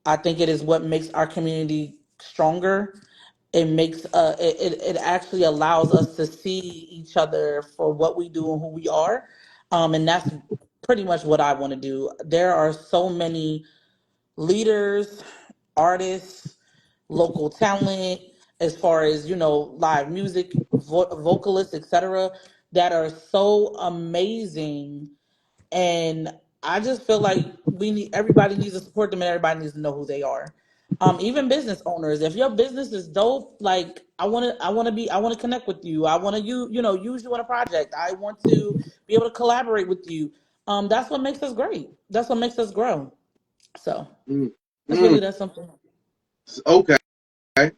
I think it is what makes our community stronger. It actually allows us to see each other for what we do and who we are, and that's pretty much what I want to do. There are so many leaders, artists, local talent, as far as live music, vocalists, etc., that are so amazing, and I just feel like everybody needs to support them and everybody needs to know who they are. Even business owners, if your business is dope, like I want to connect with you. I want to use you on a project. I want to be able to collaborate with you. That's what makes us great. That's what makes us grow. So Mm, it's really mm, that simple. okay,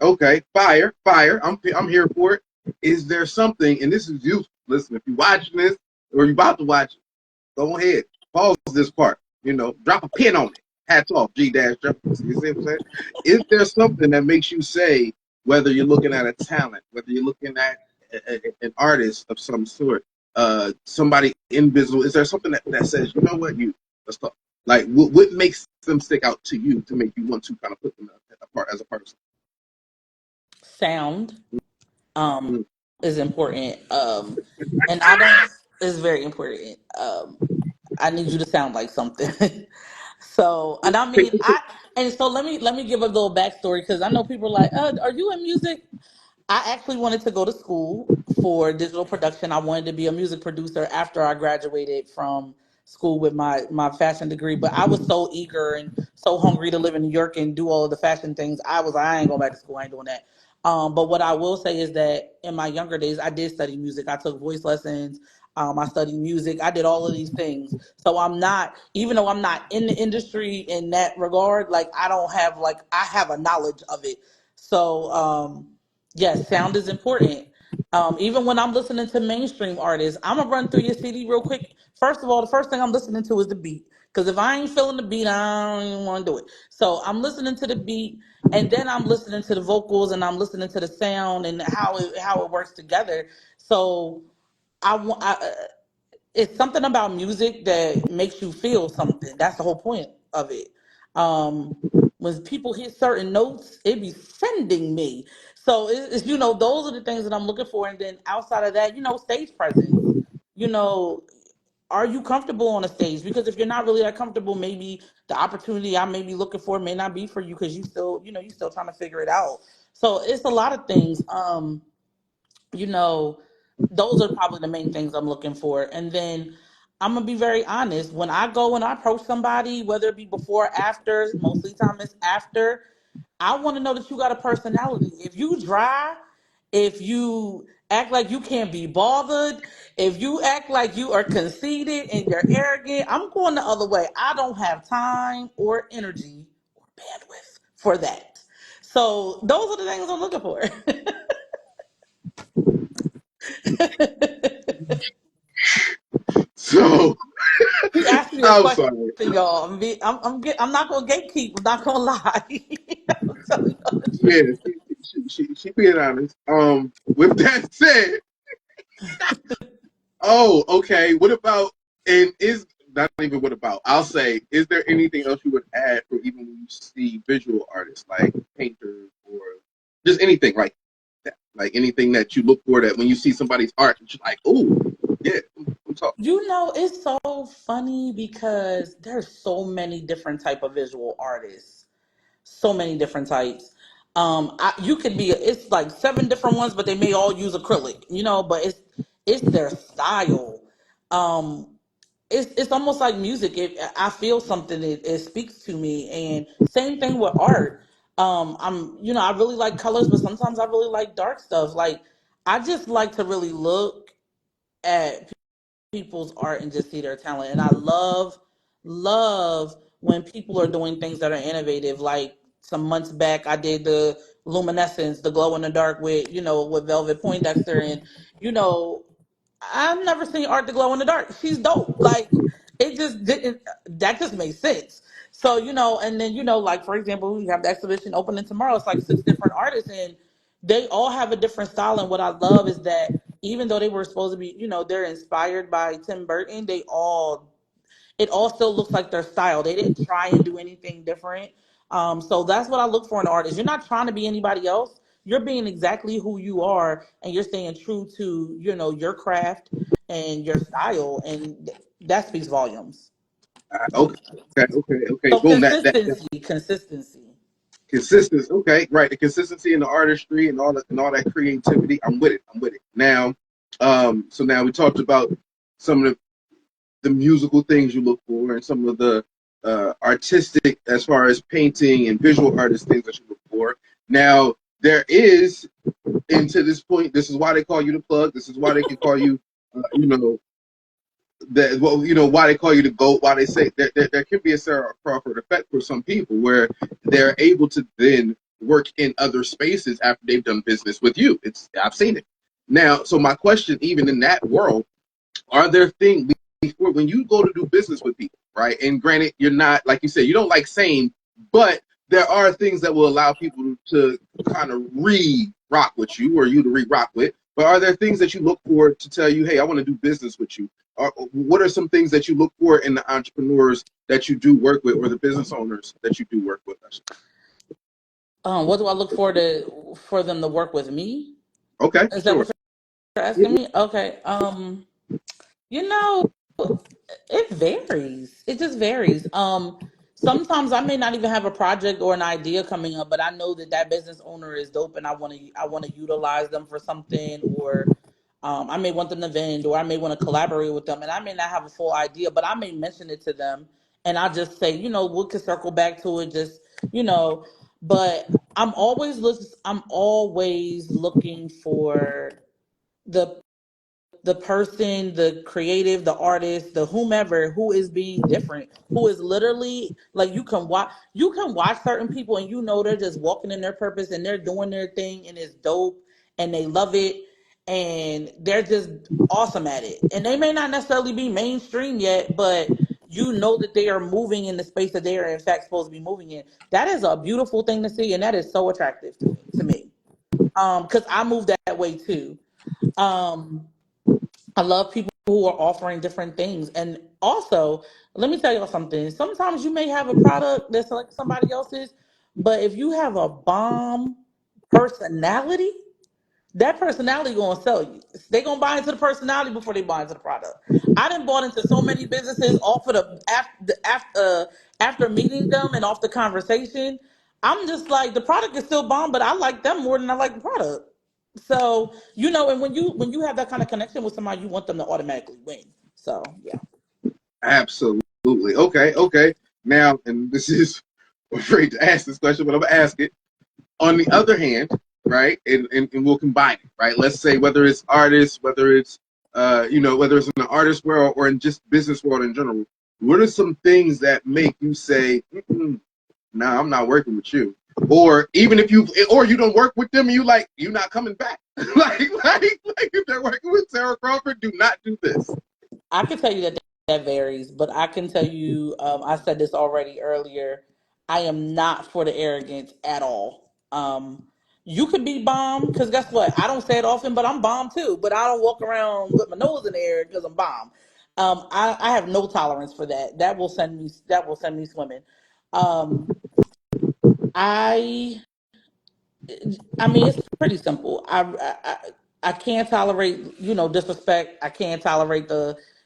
okay, fire. I'm here for it. Is there something? And this is useful. Listen, if you're watching this or you're about to watch it, go ahead, pause this part. Drop a pin on it. Hats off, G dash. You see what I'm saying? Is there something that makes you say, whether you're looking at a talent, whether you're looking at an artist of some sort, somebody invisible? Is there something that says, you know what, let's talk? Like, what makes them stick out to you to make you want to kind of put them apart as a person? Sound um Mm. is important. And I don't is very important. I need you to sound like something. So, and I mean, and so let me give a little backstory because I know people are like, are you in music? I actually wanted to go to school for digital production. I wanted to be a music producer after I graduated from school with my fashion degree. But I was so eager and so hungry to live in New York and do all of the fashion things. I was like, I ain't going back to school. I ain't doing that. But what I will say is that in my younger days, I did study music. I took voice lessons. I studied music. I did all of these things. So I'm not, even though I'm not in the industry in that regard, like I don't have like I have a knowledge of it. So yes, sound is important. Even when I'm listening to mainstream artists, I'm gonna run through your CD real quick. First of all, the first thing I'm listening to is the beat. Because if I ain't feeling the beat, I don't even want to do it. So I'm listening to the beat, and then I'm listening to the vocals, and I'm listening to the sound and how it works together. So I want. It's something about music that makes you feel something. That's the whole point of it. Um, when people hit certain notes, it be sending me. So those are the things that I'm looking for. And then outside of that, stage presence. You know, are you comfortable on a stage? Because if you're not really that comfortable, maybe the opportunity I may be looking for may not be for you because you still trying to figure it out. So it's a lot of things. You know, those are probably the main things I'm looking for. And then I'm gonna be very honest. When I go and I approach somebody, whether it be before or after, mostly time it's after, I want to know that you got a personality. If you dry, if you act like you can't be bothered, if you act like you are conceited and you're arrogant, I'm going the other way. I don't have time or energy or bandwidth for that. So those are the things I'm looking for. So He asked me a I'm question, sorry. y'all. I'm not gonna gatekeep. I'm not gonna lie. I'm telling y'all the Yeah, truth. she being honest. With that said, oh, okay. What about, and is not even what about? I'll say, is there anything else you would add for even when you see visual artists like painters or just anything like that? Like anything that you look for that when you see somebody's art, you're like, oh, yeah, I'm talking. It's so funny because there's so many different type of visual artists. So many different types. You could be. It's like seven different ones, but they may all use acrylic. But it's their style. Um, it's almost like music. I feel something, it speaks to me. And same thing with art. I really like colors, but sometimes I really like dark stuff. Like I just like to really look at people's art and just see their talent. And I love when people are doing things that are innovative. Like some months back, I did the luminescence, the glow in the dark with Velvet Poindexter, and you know, I've never seen art to glow in the dark. She's dope. Like it just didn't. That just made sense. So and then like for example, we have the exhibition opening tomorrow. It's like six different artists, and they all have a different style. And what I love is that even though they were supposed to be, they're inspired by Tim Burton, it all still looks like their style. They didn't try and do anything different. So that's what I look for in an artist. You're not trying to be anybody else. You're being exactly who you are, and you're staying true to your craft and your style, and that speaks volumes. Okay, okay. So Boom. That consistency. consistency. Okay, right. The consistency in the artistry and all that creativity. I'm with it. I'm with it. Now, so now we talked about some of the musical things you look for and some of the artistic, as far as painting and visual artist things that you look for. Now, there is, and to this point, this is why they call you the plug. This is why they can call you, you know, that well, why they call you the GOAT. Why they say there can be a Sarah Crawford effect for some people where they're able to then work in other spaces after they've done business with you. I've seen it. Now, so my question, even in that world, are there things before when you go to do business with people, right? And granted, you're not, like you said, you don't like saying, but there are things that will allow people to kind of re-rock with you or you to re-rock with. But are there things that you look for to tell you, hey, I want to do business with you? Or what are some things that you look for in the entrepreneurs that you do work with or the business owners that you do work with? What do I look for them to work with me? Okay, Is that sure. what you're asking me? Okay. You know, it varies. It just varies. Sometimes I may not even have a project or an idea coming up, but I know that business owner is dope, and I want to utilize them for something, or I may want them to vend, or I may want to collaborate with them, and I may not have a full idea, but I may mention it to them, and I just say, we could circle back to it, just you know. But I'm always looking for the the person, the creative, the artist, the whomever who is being different, who is literally like you can watch certain people and you know they're just walking in their purpose and they're doing their thing and it's dope and they love it and they're just awesome at it. And they may not necessarily be mainstream yet, but you know that they are moving in the space that they are in fact supposed to be moving in. That is a beautiful thing to see and that is so attractive to me. Because I move that way too. Um I love people who are offering different things. And also, let me tell y'all something. Sometimes you may have a product that's like somebody else's, but if you have a bomb personality, that personality gonna sell you. They gonna buy into the personality before they buy into the product. I done bought into so many businesses off of after meeting them and off the conversation. I'm just like the product is still bomb, but I like them more than I like the product. So and when you have that kind of connection with somebody, you want them to automatically win. So yeah. Absolutely. Okay. Okay. Now, and this is I'm afraid to ask this question, but I'm gonna ask it. On the other hand, right, and we'll combine it, right? Let's say whether it's artists, whether it's whether it's in the artist world or in just business world in general, what are some things that make you say, "Nah, I'm not working with you," or even if you don't work with them, and you're not coming back, like if they're working with Sarah Crawford, do not do this. I can tell you that varies, but I can tell you, I said this already earlier. I am not for the arrogance at all. You could be bomb because guess what? I don't say it often, but I'm bomb too. But I don't walk around with my nose in the air because I'm bomb. I have no tolerance for that. That will send me swimming. Um, I I mean, it's pretty simple. I can't tolerate, disrespect. I can't tolerate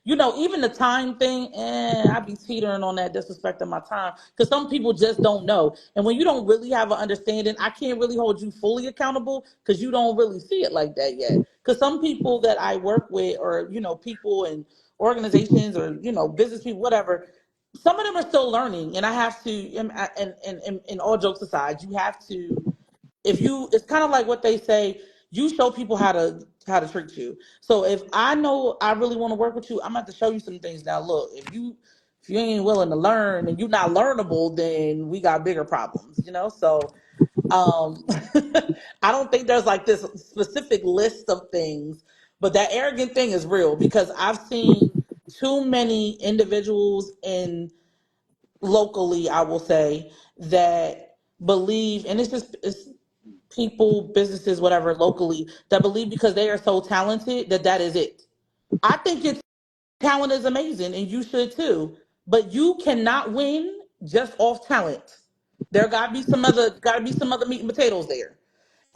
even the time thing. I be teetering on that disrespect of my time because some people just don't know. And when you don't really have an understanding, I can't really hold you fully accountable because you don't really see it like that yet. Because some people that I work with, or people and organizations, or business people, whatever. Some of them are still learning, and I have to. And all jokes aside, you have to if you it's kind of like what they say, you show people how to treat you. So if I know I really want to work with you, I'm gonna have to show you some things. Now look, if you ain't willing to learn and you're not learnable, then we got bigger problems. So um I don't think there's like this specific list of things, but that arrogant thing is real because I've seen too many individuals in locally, I will say, that believe, and it's people, businesses, whatever, locally, that believe because they are so talented that is it. I think your talent is amazing and you should too, but you cannot win just off talent. There gotta be some other meat and potatoes there.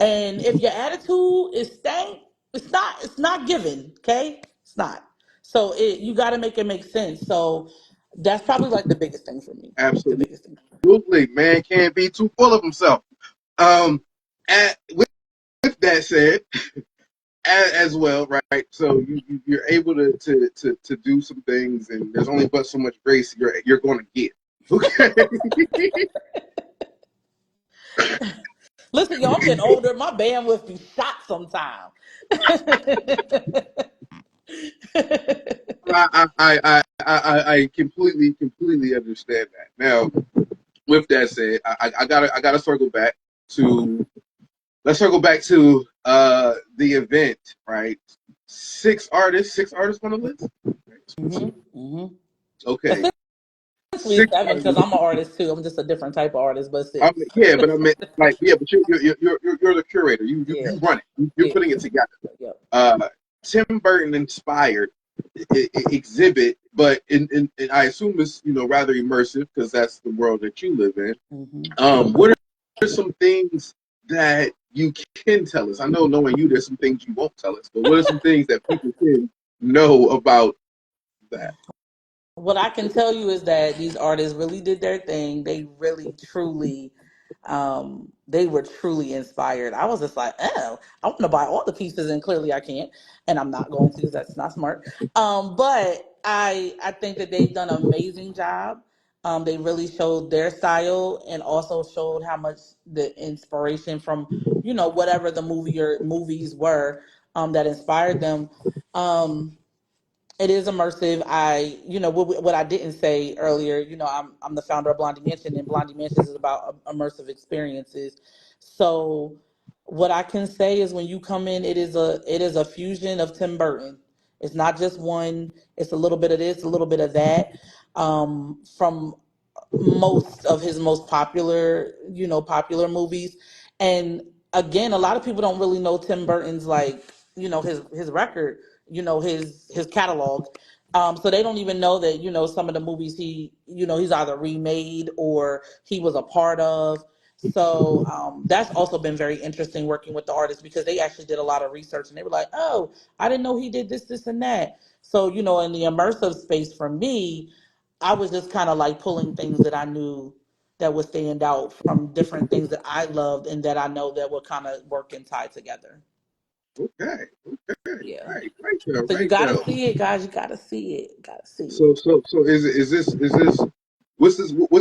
And if your attitude is stank, it's not given, okay? It's not. So you gotta make it make sense. So that's probably like the biggest thing for me. The Absolutely, biggest thing. man can't be too full of himself. Um, with that said, as well, right? So you're able to do some things, and there's only but so much grace you're going to get. Okay. Listen, y'all, I'm getting older. My bandwidth be shot sometime. I completely understand that. Now, with that said, I gotta circle back to let's circle back to the event, right? Six artists on the list. Okay, Essentially six seven because artists. I'm an artist too. I'm just a different type of artist, but I six. mean, yeah, but I mean, like, yeah, but you're the curator. Yeah, You run it. You're yeah, putting it together. yep. Tim Burton inspired exhibit, but in I assume it's rather immersive because that's the world that you live in. What are some things that you can tell us? I know, knowing you, there's some things you won't tell us, but what are some things that people can know about that? What I can tell you is that these artists really did their thing. They really, truly, they were truly inspired. I was just like, oh, I want to buy all the pieces, and clearly I can't, and I'm not going to because that's not smart. But I think that they've done an amazing job. They really showed their style and also showed how much the inspiration from, whatever the movie or movies were, that inspired them. Um, it is immersive. What I didn't say earlier. I'm the founder of Blondie Mansion, and Blondie Mansions is about immersive experiences. So, what I can say is, when you come in, it is a fusion of Tim Burton. It's not just one. It's a little bit of this, a little bit of that, from most of his most popular movies. And again, a lot of people don't really know Tim Burton's, like, his record, his catalog. So they don't even know that, some of the movies he's either remade or he was a part of. So that's also been very interesting, working with the artists, because they actually did a lot of research and they were like, oh, I didn't know he did this, and that. So, in the immersive space, for me, I was just kind of like pulling things that I knew that would stand out from different things that I loved and that I know that would kind of work and tie together. Okay, okay, Yeah. right there, So you right gotta there. see it, guys. You gotta see it. Gotta see it. So is this what's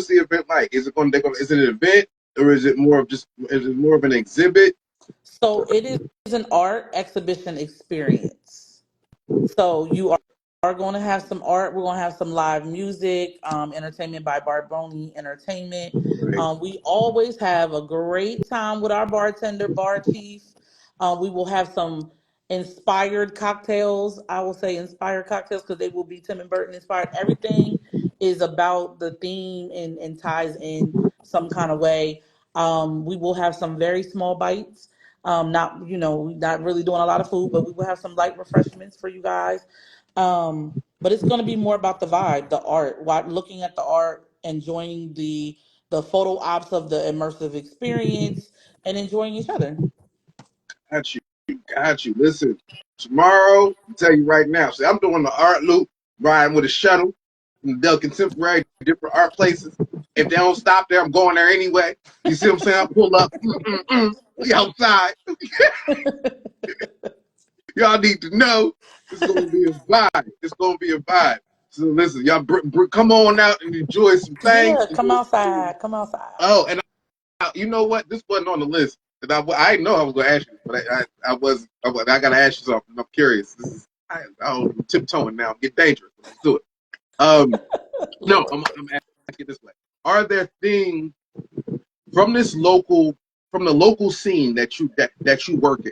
the event like? Is it going to is it an event, or is it more of an exhibit? So it is an art exhibition experience. So you are going to have some art. We're going to have some live music, entertainment by Barboni Entertainment. Right. We always have a great time with our bartender, Bar Chief. We will have some inspired cocktails. I will say inspired cocktails because they will be Tim and Burton inspired. Everything is about the theme and ties in some kind of way. We will have some very small bites. Not really doing a lot of food, but we will have some light refreshments for you guys. But it's going to be more about the vibe, the art, looking at the art, enjoying the photo ops of the immersive experience, and enjoying each other. Got you, got you. Listen, tomorrow, I'll tell you right now. See, I'm doing the art loop, riding with a shuttle from Del Contemporary, different art places. If they don't stop there, I'm going there anyway. You see what I'm saying? I pull up, we outside. Y'all need to know it's gonna be a vibe. It's gonna be a vibe. So listen, y'all come on out and enjoy some things. Yeah, come outside. Come outside. Oh, and you know what? This wasn't on the list. And I didn't know I was gonna ask you, but I gotta ask you something. I'm curious. I'm tiptoeing now. Get dangerous. Let's do it. No, Lord. I'm asking it this way. Are there things from from the local scene that you work in?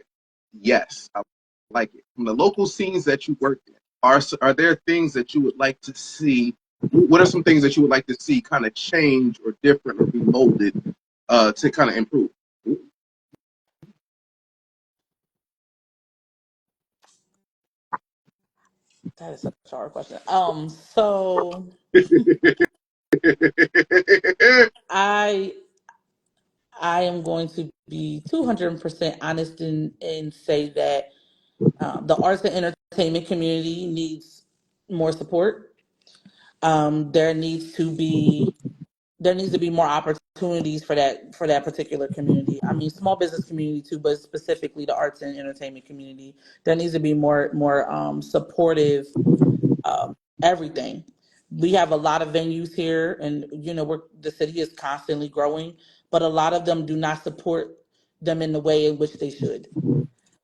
Yes, I like it. From the local scenes that you work in, are there things that you would like to see? What are some things that you would like to see kind of change or different or be molded to kind of improve? That is such a hard question. So I I am going to be 200% honest and say that the arts and entertainment community needs more support. There needs to be more opportunities for that particular community. I mean, small business community too, but specifically the arts and entertainment community. There needs to be more supportive, everything. We have a lot of venues here, and the city is constantly growing, but a lot of them do not support them in the way in which they should.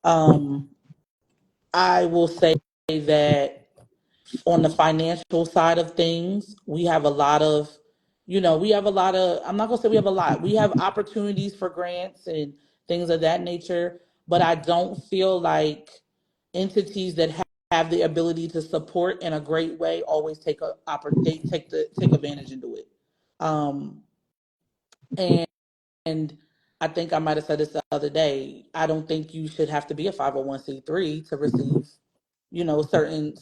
Um, I will say that on the financial side of things, we have a lot of, I'm not gonna say we have a lot. We have opportunities for grants and things of that nature, but I don't feel like entities that have the ability to support in a great way always they take advantage and do it. Um, and I think I might have said this the other day. I don't think you should have to be a 501c3 to receive, certain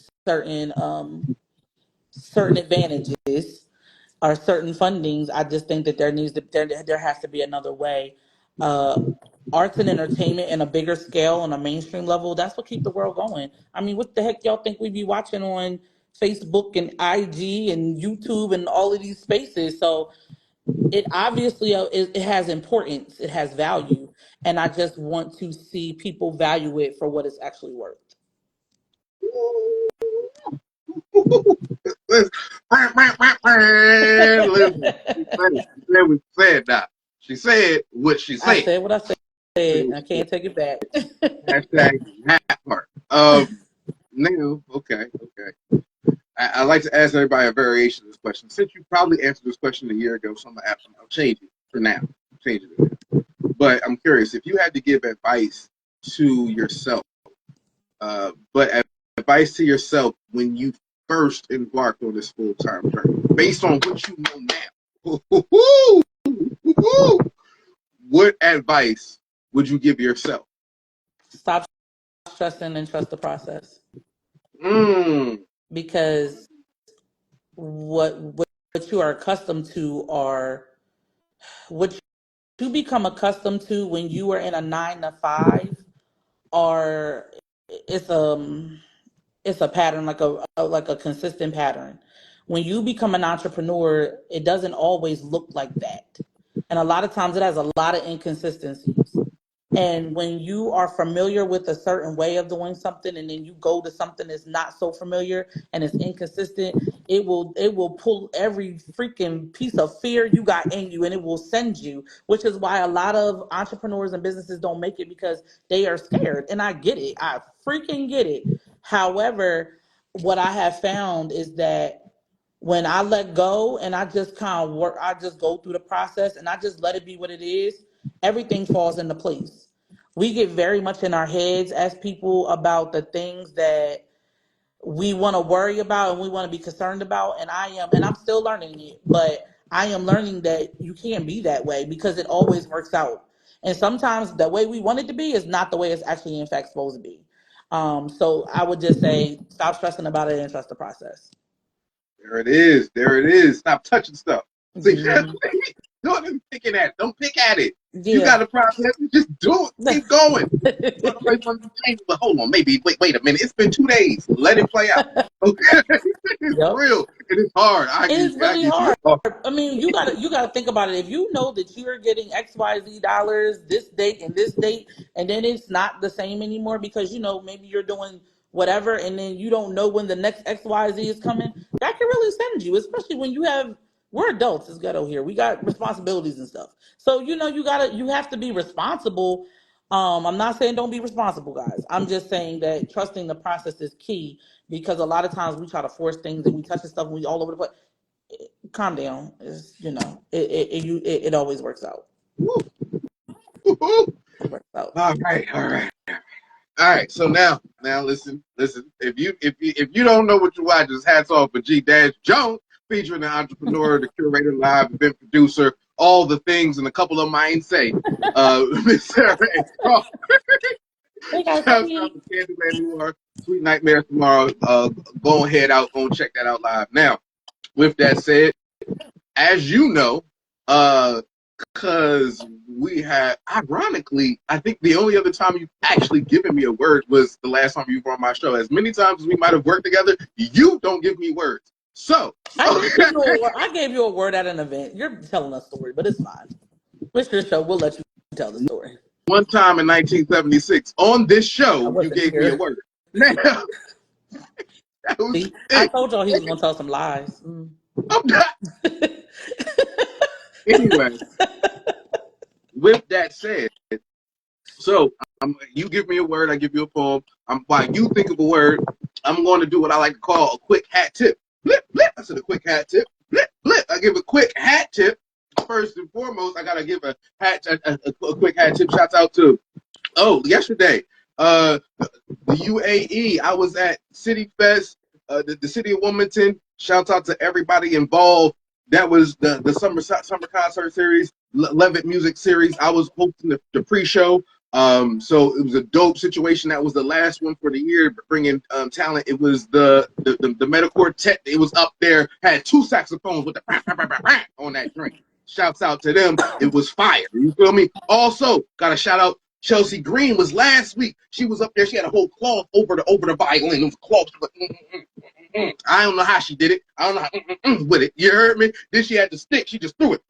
certain advantages or certain fundings. I just think that there has to be another way. Uh, Arts and entertainment in a bigger scale on a mainstream level. That's what keep the world going. I mean, what the heck y'all think we be watching on Facebook and IG and YouTube and all of these spaces? So it obviously it has importance. It has value, and I just want to see people value it for what it's actually worth. Listen, listen. She said what she said now. She said what she I said. said what I said. I can't take it back. Hashtag that part. Now, okay. I like to ask everybody a variation of this question. Since you probably answered this question a year ago, so I'll change it for now. Change it. But I'm curious, if you had to give advice to yourself, but advice to yourself when you first embarked on this full-time journey, based on what you know now, what advice would you give yourself? Stop stressing and trust the process. Mm. Because what you are accustomed to are what you become accustomed to when you are in a 9 to 5 are it's it's a pattern, like a consistent pattern. When you become an entrepreneur, it doesn't always look like that, and a lot of times it has a lot of inconsistencies. And when you are familiar with a certain way of doing something and then you go to something that's not so familiar and it's inconsistent, it will pull every freaking piece of fear you got in you and it will send you, which is why a lot of entrepreneurs and businesses don't make it because they are scared. And I get it. I freaking get it. However, what I have found is that when I let go and I just kind of work, I just go through the process and I just let it be what it is, everything falls into place. We get very much in our heads as people about the things that we want to worry about and we want to be concerned about. And I'm still learning it, but I am learning that you can't be that way because it always works out. And sometimes the way we want it to be is not the way it's actually in fact supposed to be. So I would just say stop stressing about it and trust the process. There it is. There it is. Stop touching stuff. See, Mhm. don't picking at it. Don't pick at it. You Yeah. got a process. Just do it. Keep going. But hold on. Maybe wait a minute. It's been 2 days. Let it play out. Okay. It's Yep. real. It is hard. It's really hard. It's hard. I mean, you gotta think about it. If you know that you're getting XYZ dollars this date and this date, and then it's not the same anymore because maybe you're doing whatever, and then you don't know when the next XYZ is coming, that can really send you, especially when we're adults as ghetto here. We got responsibilities and stuff. So you have to be responsible. I'm not saying don't be responsible, guys. I'm just saying that trusting the process is key because a lot of times we try to force things and we touch the stuff and we all over the place. Calm down. It always works out. Woo-hoo. It works out. All right. So now listen. If you don't know what you watch, it's hats off for G Dash Jones, featuring the entrepreneur, the curator, live event producer, all the things, and a couple of them I ain't say. Miss Sara and Crawford. Hey guys, Shouts out to Candyland, Noir, Sweet Nightmares tomorrow. Go ahead out, go and check that out live. Now, with that said, as you know, because we had, ironically, I think the only other time you've actually given me a word was the last time you were on my show. As many times as we might have worked together, you don't give me words. So, I gave you a word at an event. You're telling a story, but it's fine. It's your show. We'll let you tell the story. one time in 1976 on this I show, you wasn't gave me a here. word. Now, that was See, I it. told y'all he was gonna tell some lies. I'm not. Anyway, with that said, so you give me a word, I give you a poem. While you think of a word, I'm going to do what I like to call a quick hat tip. Blip, blip. I said a quick hat tip. Blip, blip. I give a quick hat tip. First and foremost, I gotta give a quick hat tip. Shouts out to yesterday, the UAE. I was at City Fest, the city of Wilmington. Shouts out to everybody involved. That was the summer concert series, Levitt music series. I was hosting the pre-show. So it was a dope situation. That was the last one for the year, bringing talent. It was the Metta Quintet. It was up there, had 2 saxophones with the on that drink. Shouts out to them. It was fire. You feel me? Also, got a shout out. Chelsea Green was last week. She was up there. She had a whole cloth over the violin. It was cloth. I don't know how she did it. I don't know how with it. You heard me? Then she had the stick. She just threw it.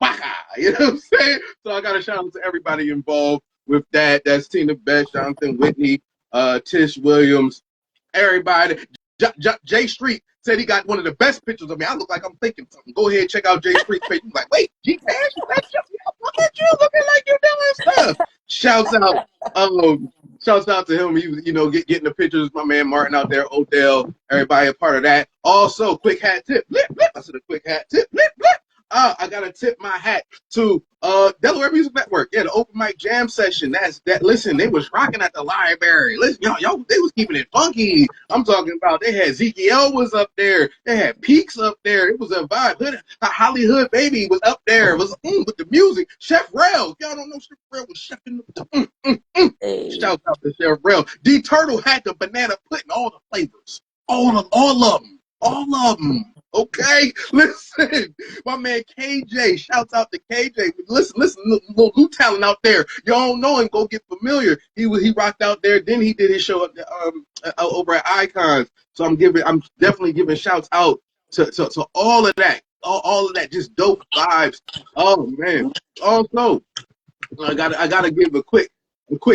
You know what I'm saying? So I got a shout out to everybody involved with that. That's Tina Best, Jonathan Whitney, Tish Williams, everybody. Jay Street said he got one of the best pictures of me. I look like I'm thinking something. Go ahead and check out Jay Street's page. He's like, wait, G Cash, that's you? Look at you looking like you're doing stuff. Shouts out to him. He was, getting the pictures. My man Martin out there, Odell, everybody a part of that. Also, quick hat tip. Blip, blip. I said a quick hat tip. Blip, blip. I gotta tip my hat to Delaware Music Network. Yeah, the open mic jam session. Listen, they was rocking at the library. Listen, y'all, they was keeping it funky. I'm talking about they had Ezekiel was up there. They had Peaks up there. It was a vibe. Hollywood Baby was up there. It was with the music. Chef Rel. Y'all don't know Chef Rel was chefing the Hey. Shout out to Chef Rel. D Turtle had the banana pudding, all the flavors. All of them. All of them. Okay, listen, my man KJ, shouts out to KJ. Listen, little new talent out there. Y'all don't know him, go get familiar. He rocked out there. Then he did his show up over at Icons. So I'm definitely giving shouts out to all of that, all of that, just dope vibes. Oh man. Also, I gotta give a quick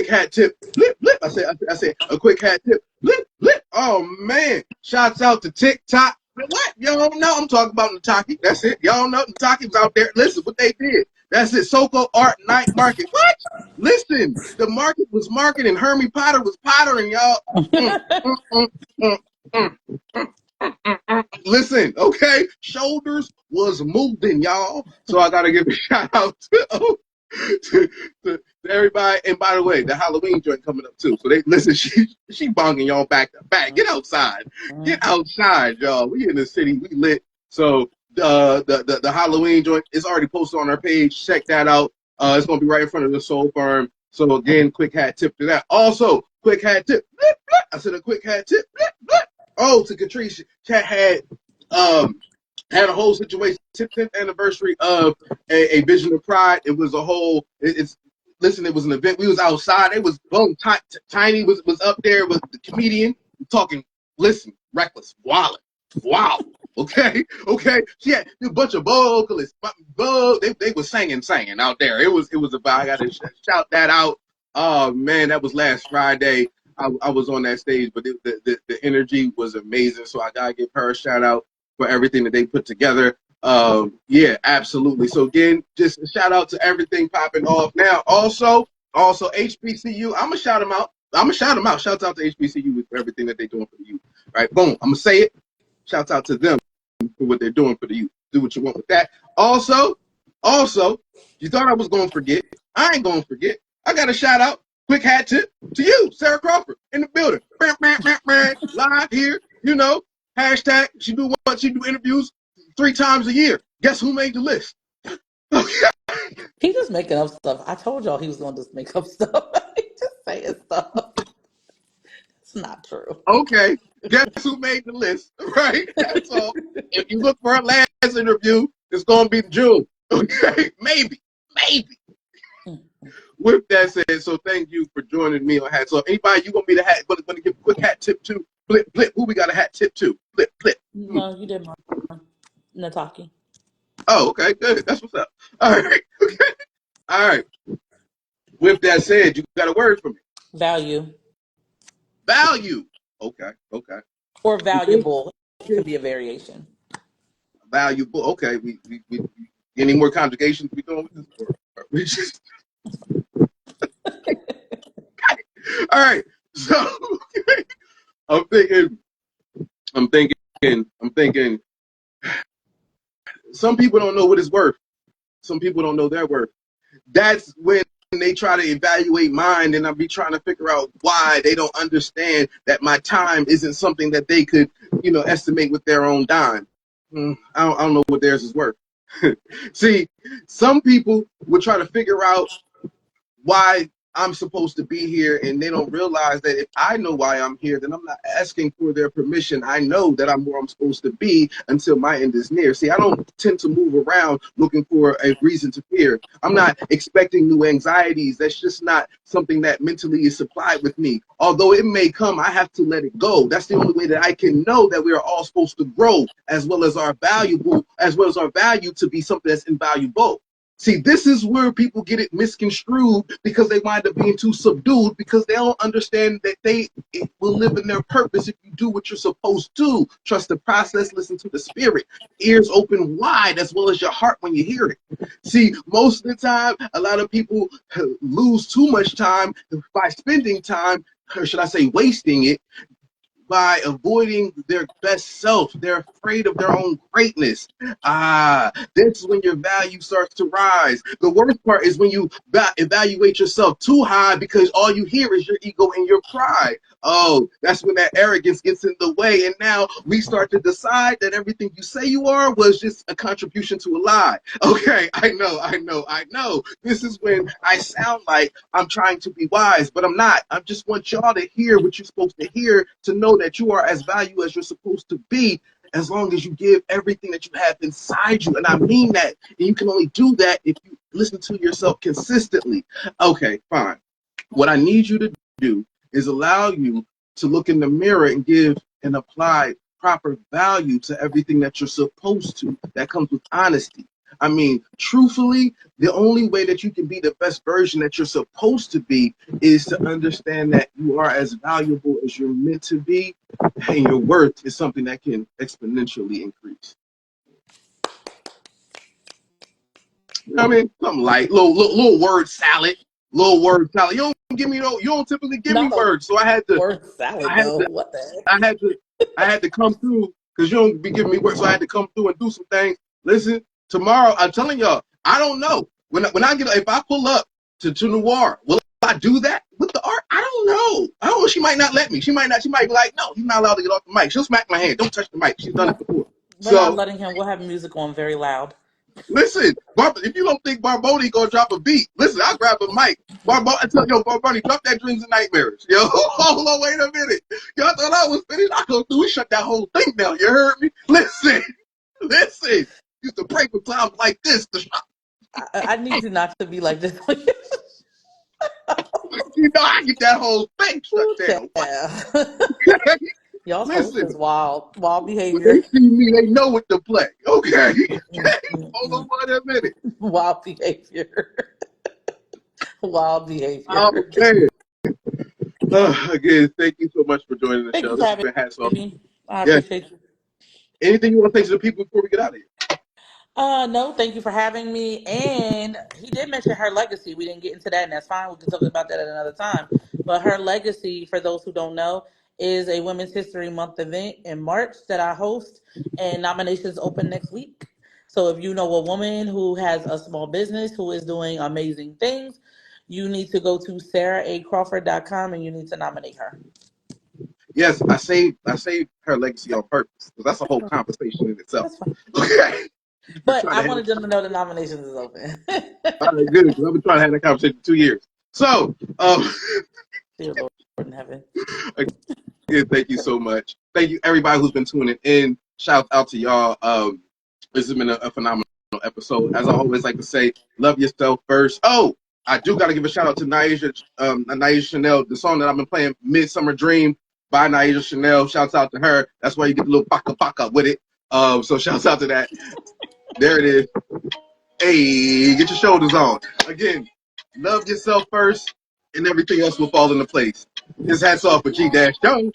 hat tip. Blip, blip. I said a quick hat tip. Blip, blip. Oh man. Shouts out to TikTok. What? Y'all don't know. I'm talking about Nataki. That's it. Y'all know Nataki was out there. Listen what they did. That's it. Soko Art Night Market. What? Listen, the market was marketing. Hermie Potter was pottering, y'all. Listen, okay? Shoulders was moving, y'all. So I gotta give a shout out to everybody. And by the way, the Halloween joint coming up too. So they listen, she bonging y'all back to back. Get outside. Get outside, y'all. We in the city, we lit. So the Halloween joint is already posted on our page. Check that out. It's gonna be right in front of the Soul Farm. So again, quick hat tip to that. Also, quick hat tip. Blip, blip. I said a quick hat tip. Blip, blip. Oh, to Catrice, Chat had a whole situation. 10th anniversary of a Vision of Pride. It was a whole. Listen. It was an event. We was outside. It was boom. Tiny was up there with the comedian talking. Listen, reckless, wallet, wow. Okay. She had a bunch of vocalists. They were singing out there. It was a vibe. I got to shout that out. Oh man, that was last Friday. I was on that stage, but the energy was amazing. So I gotta give her a shout out for everything that they put together. Yeah, absolutely. So again, just a shout out to everything popping off now. Also HBCU. I'm gonna shout them out. Shout out to HBCU with everything that they're doing for the youth. Right? Boom. I'm gonna say it. Shout out to them for what they're doing for the youth. Do what you want with that. Also, you thought I was gonna forget. I ain't gonna forget. I got a shout out. Quick hat tip to you, Sara Crawford, in the building. Live here, Hashtag, she do interviews 3 times a year. Guess who made the list? He just making up stuff. I told y'all he was going to just make up stuff. He just saying stuff. It's not true. Okay, guess who made the list, right? That's all. If you look for her last interview, it's going to be June. Okay, maybe. With that said, so thank you for joining me on Hats Off. Anybody you want me to give a quick hat tip to? Blip, blip. Who we got a hat tip to? Blip, blip. No, you did mine. Nataki. Oh, okay, good. That's what's up. All right. Okay. All right. With that said, you got a word for me. Value. Okay. Or valuable. It could be a variation. Valuable. Okay. We any more conjugations we doing with this? Or we just all right. So I'm thinking some people don't know what it's worth. Some people don't know their worth. That's when they try to evaluate mine, and I'll be trying to figure out why they don't understand that my time isn't something that they could, estimate with their own dime. I don't know what theirs is worth. See, some people will try to figure out why I'm supposed to be here, and they don't realize that if I know why I'm here, then I'm not asking for their permission. I know that I'm where I'm supposed to be until my end is near. See, I don't tend to move around looking for a reason to fear. I'm not expecting new anxieties. That's just not something that mentally is supplied with me. Although it may come, I have to let it go. That's the only way that I can know that we are all supposed to grow, as well as our value to be something that's invaluable. See, this is where people get it misconstrued because they wind up being too subdued because they don't understand that they will live in their purpose if you do what you're supposed to. Trust the process, listen to the spirit. Ears open wide as well as your heart when you hear it. See, most of the time, a lot of people lose too much time by spending time, or should I say wasting it, by avoiding their best self. They're afraid of their own greatness. This is when your value starts to rise. The worst part is when you evaluate yourself too high because all you hear is your ego and your pride. Oh, that's when that arrogance gets in the way. And now we start to decide that everything you say you are was just a contribution to a lie. Okay, I know. This is when I sound like I'm trying to be wise, but I'm not. I just want y'all to hear what you're supposed to hear, to know that you are as valuable as you're supposed to be, as long as you give everything that you have inside you. And I mean that. And you can only do that if you listen to yourself consistently. Okay, fine. What I need you to do is allow you to look in the mirror and give and apply proper value to everything that you're supposed to. That comes with honesty. I mean, truthfully, the only way that you can be the best version that you're supposed to be is to understand that you are as valuable as you're meant to be, and your worth is something that can exponentially increase. You know what I mean? Something like little word salad, little word salad. You don't give me no. You don't typically give me Not a words, so I had to. word salad I had though. to. What the heck? I had to come through because you don't be giving me work, so I had to come through and do some things. Listen, tomorrow I'm telling y'all, I don't know when I get if I pull up to Noir, will I do that with the art? I don't know. I don't know. She might not let me. She might not. She might be like, no, you're not allowed to get off the mic. She'll smack my hand. Don't touch the mic. She's done it before. We're not So letting him. We'll have music on very loud. listen, if you don't think Barboni gonna drop a beat, listen, I'll grab a mic. I tell yo, Barboni, drop that Dreams and Nightmares. Yo, hold on, wait a minute. Y'all thought I was finished. I go through, we shut that whole thing down. You heard me? Listen. Used to pray for times like this. I need you not to be like this. You know, I get that whole thing shut Ooh, down. child. Y'all's host Listen, is wild when behavior. they see me, they know what to play. Okay. Mm, mm, Hold mm. on a minute. Wild behavior. Wild behavior. Oh man. Again, thank you so much for joining the Thank show. you for This has having been Hats Off. me. I Yeah. appreciate you. Anything you want to say to the people before we get out of here? No, thank you for having me. And he did mention her legacy. We didn't get into that, and that's fine. We can talk about that at another time. But her legacy, for those who don't know, is a Women's History Month event in March that I host, and nominations open next week. So if you know a woman who has a small business who is doing amazing things, you need to go to saracrawford.com and you need to nominate her. Yes, I saved her legacy on purpose because that's a whole conversation in itself. That's fine. Okay. We're But trying I to have wanted them to know the nominations is open. all right, good. Because I've been trying to have that conversation for 2 years. So, Dear Lord in heaven. again, thank you so much. Thank you everybody who's been tuning in. Shout out to y'all. This has been a phenomenal episode. As I always like to say, love yourself first. Oh, I do got to give a shout out to Naija Chanel. The song that I've been playing, Midsummer Dream by Naija Chanel. Shouts out to her. That's why you get a little paka with it. So shouts out to that. There it is. Hey, get your shoulders on. Again, love yourself first, and everything else will fall into place. This Hats Off with G Dash Jones.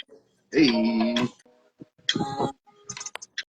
Hey.